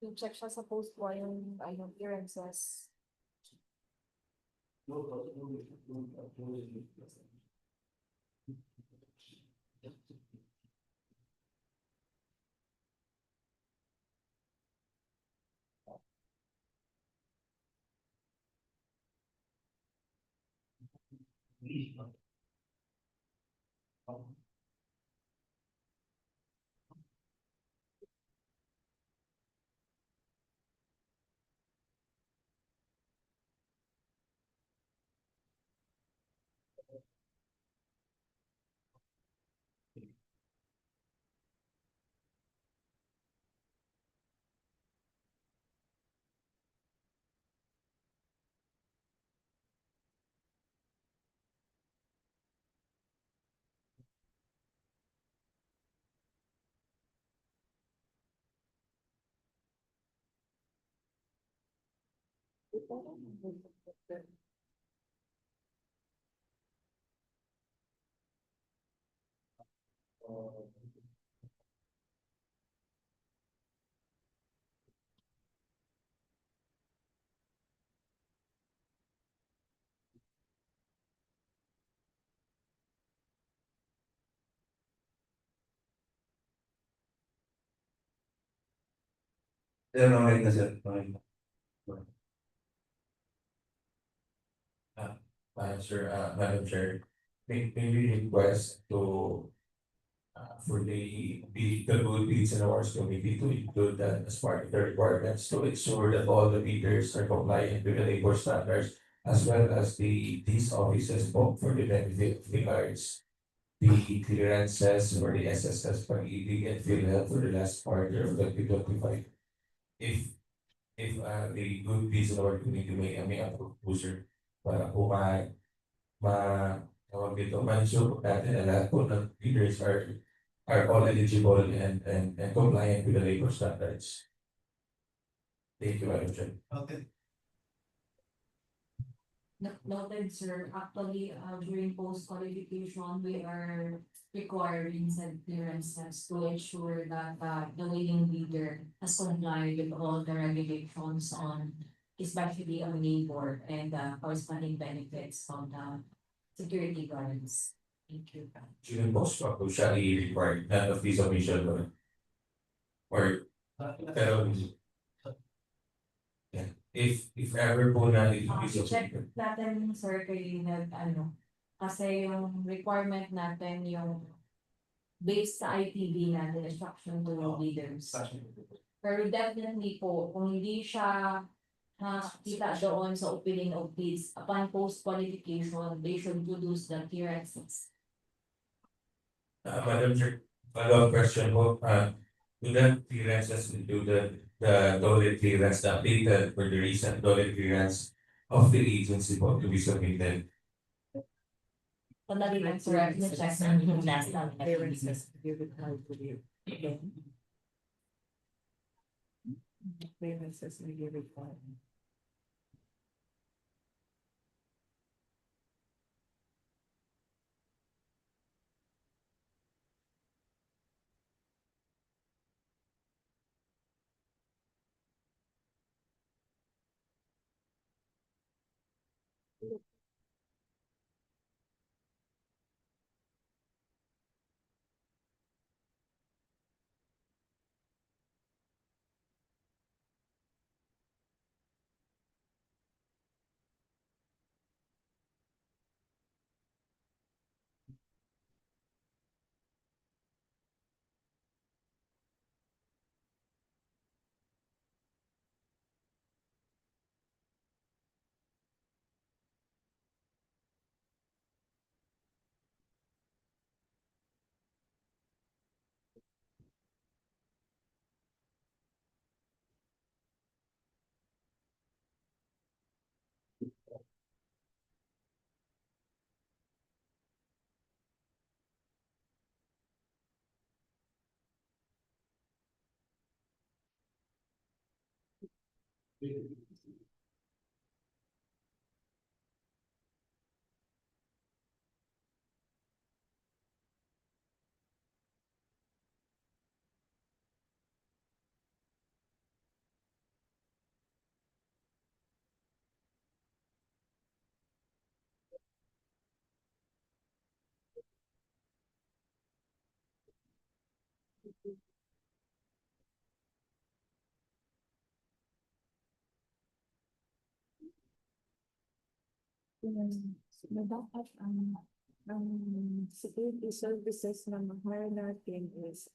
Yung check siya sa post ko, yung clearances. Sir, okay na sir. Okay na. Sir, Madam Chair, may we request to for the good deeds and awards committee to include that as part of the requirements to ensure that all the bidders are compliant with the labor standards as well as these offices both for the benefit of the guards, the clearances for the SSS pag-ibig and PhilHealth for the last quarter of 2025. If the good deeds and award committee may approve po sir para po tawag dito, ma-ensure po natin na lahat po ng bidders are all eligible and compliant with the labor standards. Thank you, Madam Chair. Okay. Noted, sir. Actually, during post-qualification, we are requiring said clearances to ensure that the willing bidder has complied with all the regulations on especially on labor and corresponding benefits from the security guards. Thank you. Shouldn't post pa po siya i-required, not of the submission or pero yeah, if ever po na Check natin, sir, kayo kasi yung requirement natin yung based sa ITB natin, instruction to leaders. Pero definitely po, kung hindi siya kita doon sa opening of bids, upon post-qualification, they should produce the clearances. Madam Chair, follow-up question po, do that clearances include the dole clearance, the updated for the recent dole clearance of the agency po to be submitted? Sandali lang, sir, check yung last namin na Clearances you required to you. Clearances you required. Na dapat ang security services na mahal natin is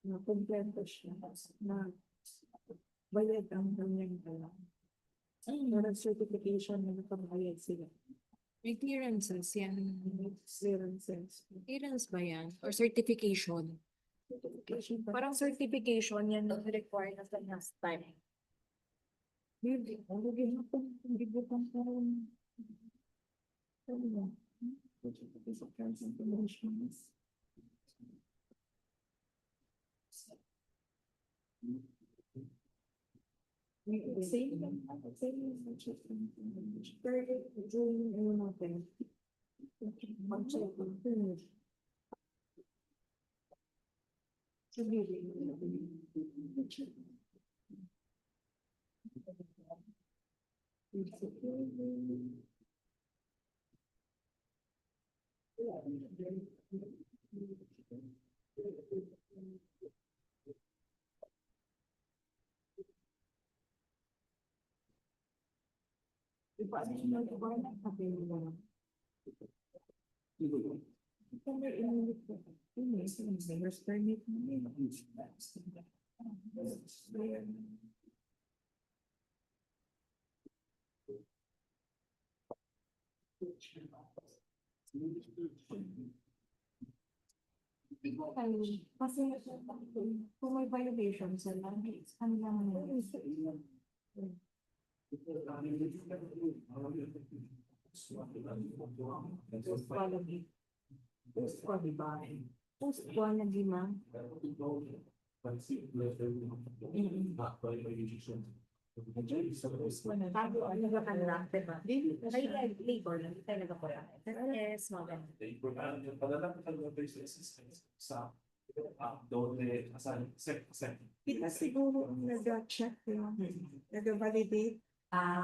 na kumpleto siya na bayad ang kanyang alam. Meron certification na nakabayad sila. May clearances yan. Clearances. Clearance ba yan? Or certification? Certification. Parang certification yan na require na sa last time. Hindi na po. Hindi po pang parang. Ano ba? Certification informations. Same lang. Same lang. Pero during ano natin. Mag-check ang finish. Iba na iba na sabi nila. Kung may inulit ko, may mayor's permit na yun. Kasi kung may violation sila, ano naman yun? Post-quality. Post-quality. Post-quality ma. Bago ano ba kanila? Labor lang talaga po yan. Yes, maganda. Kita siguro ang nag-check yun, nag-validate.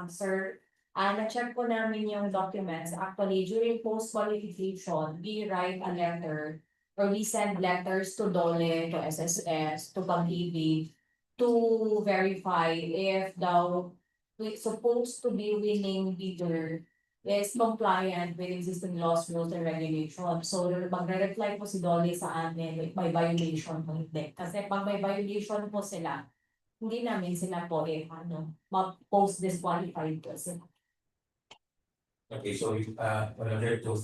Sir, na-check po namin yung documents. Actually, during post-qualification, we write a letter or we send letters to DOLE, to SSS, to PAG-ibig to verify if the supposed to be winning bidder is compliant with existing laws, rules, and regulations. So, magre-reply po si DOLE sa amin if may violation po hindi. Kasi pag may violation po sila, hindi namin sila po ma-post disqualified po sila. Okay, so another two,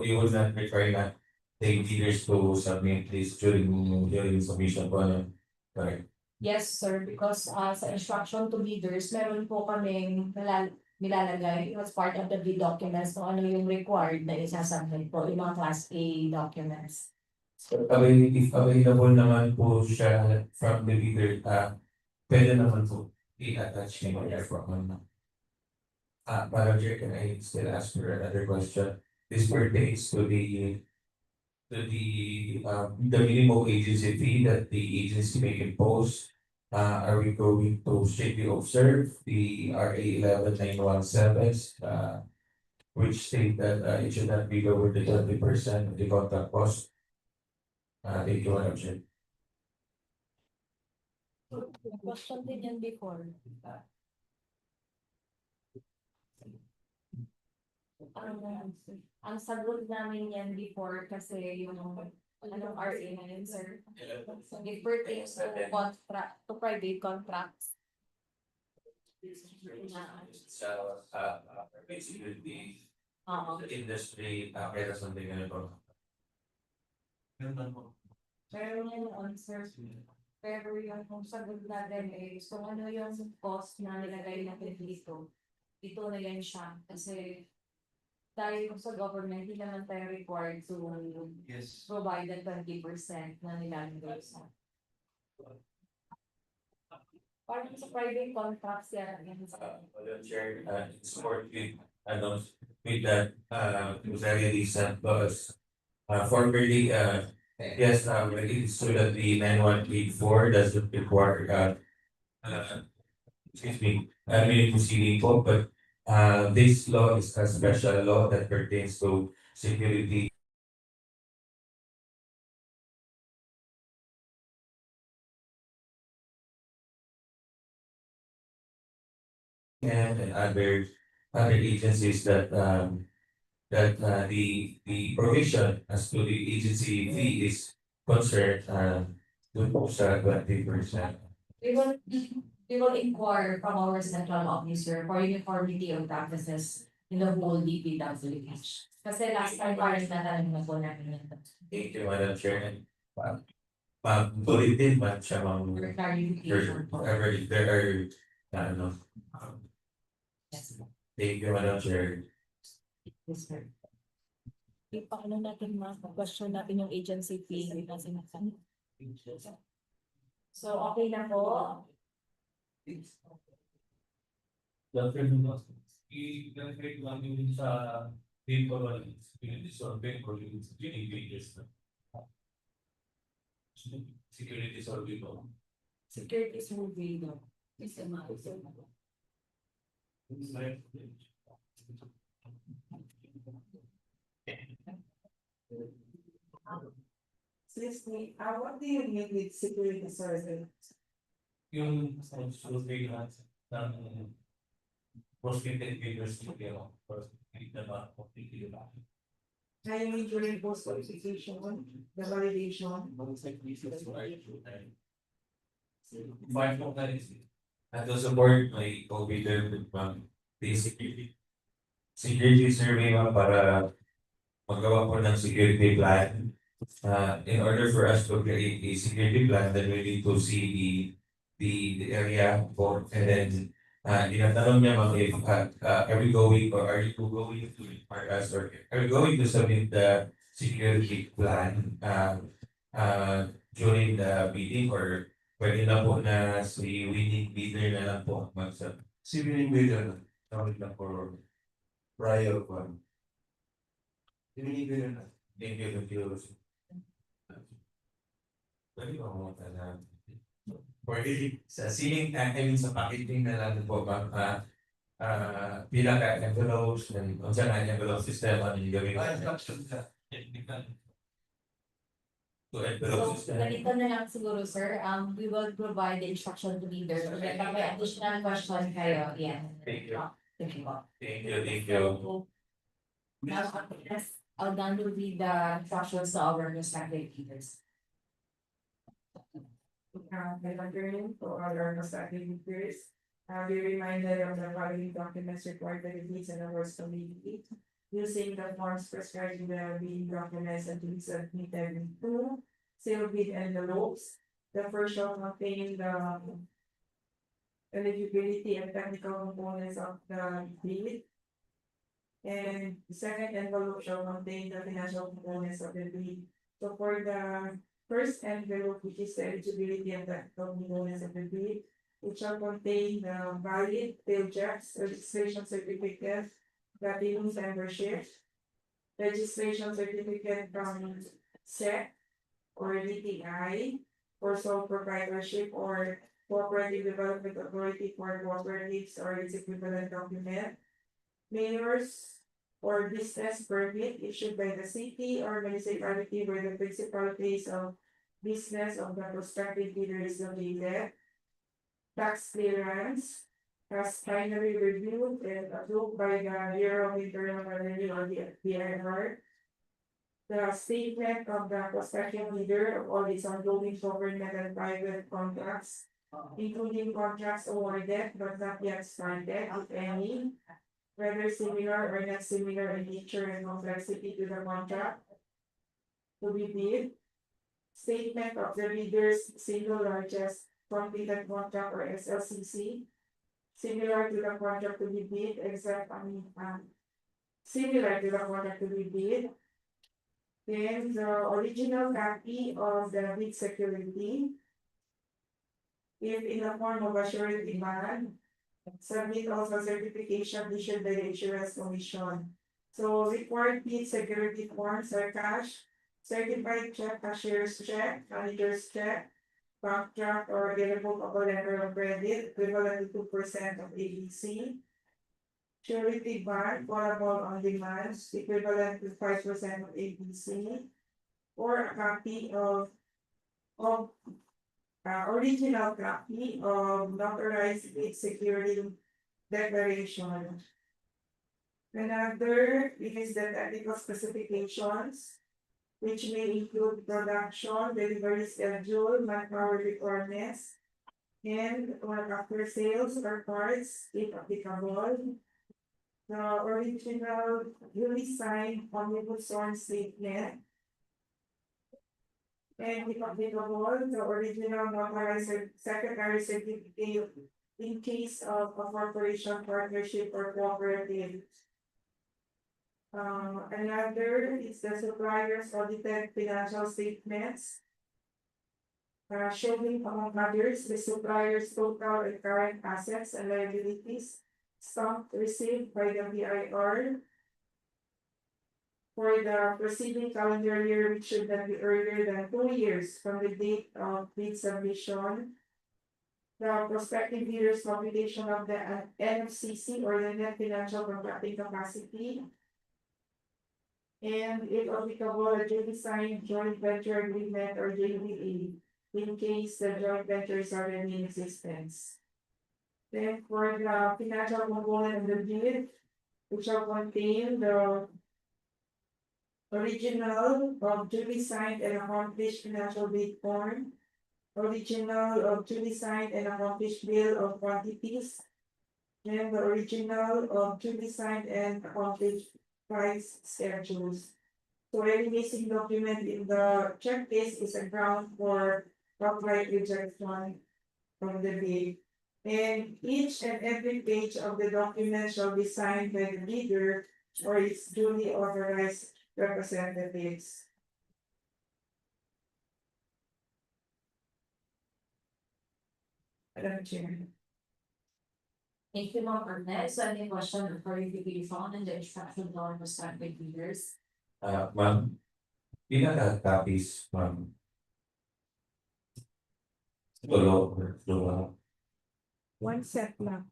you will not require na the leaders to submit this during submission po, ano? Correct. Yes, sir, because sa instruction to leaders, meron po kaming nilalagay as part of the bid documents kung ano yung required na isasubmit po, yung mga Class A documents. So, if available naman po siya from the leader, pwede naman po i-attach niyo yung from Madam Chair, can I still ask you another question? This pertains to the minimum agency fee that the agency may impose Are we going to strictly observe the RA 11917, which state that it should not be lower than 20% of the contract cost? Thank you, Madam Chair. Question din yan before. Ang sagot namin yan before kasi yung anong RA na yun, sir. It pertains to contract, to private contracts. Basically, Oo. the industry, kaya something ganito. Pero yun, sir. Pero yung sagot natin eh, so ano yung cost na nilagay natin dito? Ito na yan siya. Kasi tayo sa government, hindi naman tayo required to provide the 20% na nilalagay sa. Parang sa private contracts yan. Madam Chair, support with, with that, very recent laws. Formerly, yes, it's true that the 9184 doesn't require, excuse me, minimum proceeding po, but, this law is a special law that pertains to security and other agencies that the provision as to the agency fee is concerned, dun po sa 20%. We will inquire from our central officer for uniformity of practices in the whole DPWH. Kasi last time parang natanong na po namin ito. Thank you, Madam Chair. And, tuloy din man siya For clarification po. whatever if there are, Yes, thank you, Madam Chair. yes, sir. Paano natin ma-question natin yung agency fee na sinasabi? So, okay na po. I-benefit lang yun sa paper survey or yung pages na. Security survey po. Security survey no. Excuse me, what do you mean with security survey? Yung survey ng prospective bidders yung prospective na completely ba? I mean during post qualification, the validation. Five mo ka rin. And to support my co-bidder with the security survey ma'am, para magawa po ng security plan. In order for us to create a security plan, then we need to see the area for, and then tinatanong niya ma'am if are we going or are you going to require us or are we going to submit the security plan during the bidding or pwede na po na si winning bidder na lang po mag-sub. Si winning bidder na, tawag lang for trial one. Si winning bidder na. Thank you. Pwede ba mo na pwede sa ceiling, I mean sa packaging na lang po ba, bilang ka envelopes, and unsa na envelope system, ano yung gawin? To envelope So, system. ganito na lang siguro, sir. We will provide the instruction to leaders. Kung may additional question kayo, yeah. Thank you. Thank you. Thank you. So, now, yes, I'll done will be the instructions to our respective leaders. Good afternoon to all our respective leaders. Be reminded of the following documents required by the Deeds and Awards Committee. Using the forms prescribed in the bidding documents and to be submitted in two sealed bid envelopes. The first shall contain the eligibility and technical components of the bid. And the second envelope shall contain the financial components of the bid. So for the first envelope, which is the eligibility and technical components of the bid, it shall contain the valid bill checks, registration certificate, platinum membership, registration certificate from SEC or DTI for sole proprietorship or Cooperative Development Authority for cooperatives or its equivalent document. Mayor's or business permit issued by the city or municipality where the principal place of business of the prospective bidder is located. Tax clearance has finally reviewed and approved by the Bureau of Internal Revenue or the BIR. The statement of the prospective bidder of all its ongoing government and private contracts, including contracts awarded but not yet started, if any, whether similar or not similar in nature and complexity to the contract to be bid. Statement of the bidder's single largest completed contract or SLCC, similar to the contract to be bid, except similar to the contract to be bid. Then the original copy of the bid security, if in the form of a surety bond, submit also certification issued by the Insurance Commission. So required bid security forms are cash, certified check, cashier's check, manager's check, bank draft or irrevocable letter of credit equivalent to 2% of ABC. Surety bond callable on demand equivalent to 5% of ABC. Or a copy of original copy of notarized bid security declaration. Another is the technical specifications, which may include production, delivery schedule, manpower requirements, and or after sales or parts, if applicable. The original duly signed omnibus sworn statement. And if applicable, the original notarized secretary certificate in case of a corporation, partnership, or cooperative. Another is the supplier's audited financial statements. Showing among others the supplier's total and current assets and liabilities, stock received by the BIR for the preceding calendar year, which should not be earlier than 2 years from the date of bid submission. The prospective bidder's computation of the NFCC or the net financial contracting capacity. And if applicable, a duly signed joint venture agreement or JVA, in case the joint venture is already in existence. Then for the financial component of the bid, which shall contain the original of duly signed and accomplished financial bid form, original of duly signed and accomplished bill of quantities, and the original of duly signed and accomplished price schedules. So any missing document in the checklist is a ground for outright rejection from the bid. And each and every page of the document shall be signed by the bidder or its duly authorized representatives. Madam Chair. Thank you, Ma'am Ernest. So any question or clarification on the instruction to our prospective bidders? Ma'am, pinaka-copies, ma'am. Tulo. One set lang.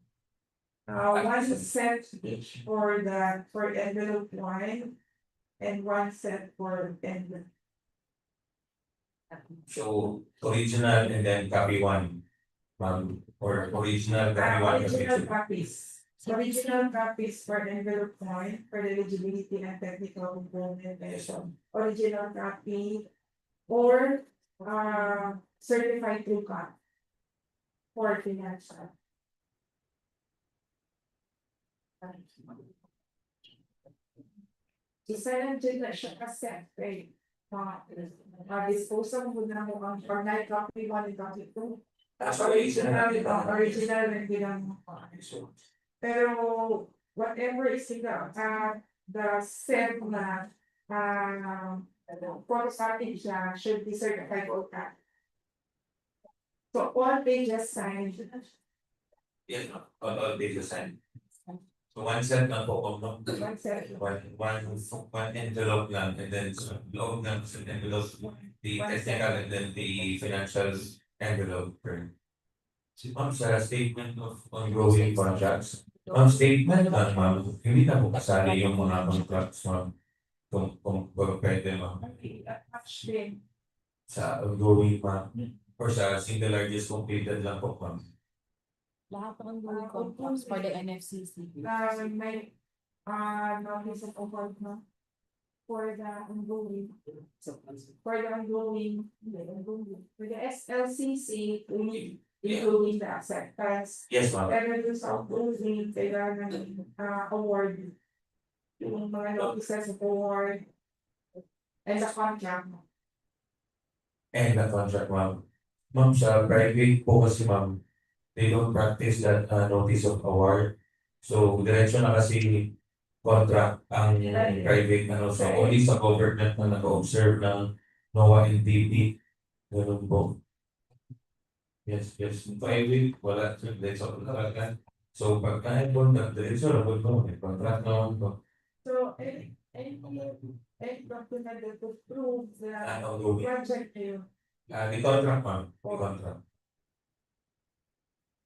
One set each for envelope one and one set for envelope. So, original and then copy one, ma'am, or original copy one. Original copies. Original copies for envelope one for the eligibility and technical component version. Original copy or certified true copy for financial. Isa lang dyan na siya kasi disposal mo na mo ang or night copy 1 and copy 2. Original and bilang pero whatever is in the set na photocopy siya should be certified all that. So all pages signed. Yes, all pages signed. So one set lang po, One set. one envelope lang, and then loob ng envelope, the technical and then the financial envelope. Si ma'am sa statement of ongoing contracts. Ma'am, statement lang ma'am, hindi na po kasali yung mga contracts ma'am. Kung pwede ma'am. Sa ongoing ma'am. Or sa single largest completed lang po ma'am. Lahat ng contracts for the NFCC. May notice of award na for the ongoing. For the SLCC, we need including the acceptance. Yes ma'am. Pero yung sa ongoing, kailangan award. Yung mga notices of award. And the contract. And the contract ma'am. Ma'am, sa private po kasi ma'am, they don't practice that notice of award. So, diretso na kasi contract ang private ano. So, only sa government na nag-observe ng NOAA NTP. Ganun po. Yes. Private, wala. So, diretso talaga. So, pagka contract, diretso na po ito. May contract naman po. So, any document that will prove the Ongoing. project you. The contract ma'am. The contract.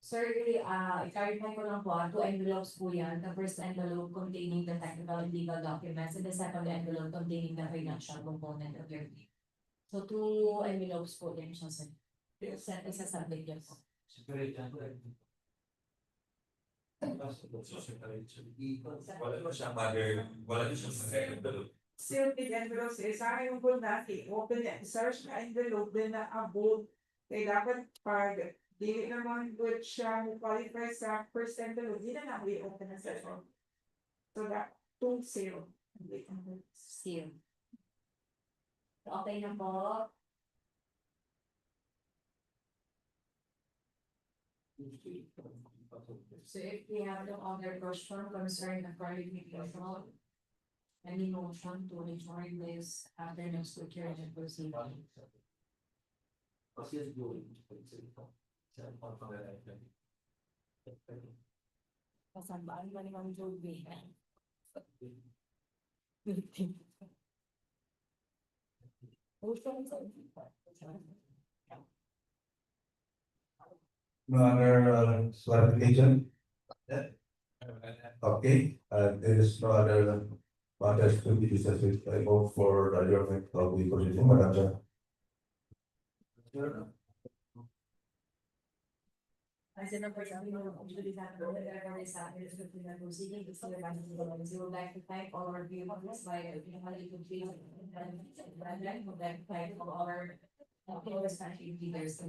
Sir, i-clarify ko lang po, 2 envelopes po yan. The first envelope containing the technical and legal documents, and the second envelope containing the financial component of your deal. So 2 envelopes po din siya, sir. Isasubmit yun po. Wala na siyang mother, wala na siyang envelope. Sealed in envelopes, sa akin yung goal natin, open it, search na envelope, then na-above. Kaya dapat pag di naman good siya qualify sa first envelope, di na i-open na session. So that, 2 sealed. Seal. Okay na po. So if we have no other question concerning the qualification, any motion to rejoin this afternoon's procurement proceeding? Kasambaan ba ni Ma'am Joby? Motion sa No other clarification? Okay, there is no other matters to be discussed. I go for adjournment of the position, Madam Chair. As a number of usually that is the proceeding, it's the advice of the law. We would like to thank all our viewers by highly complete and we would like to thank all our employees and leaders.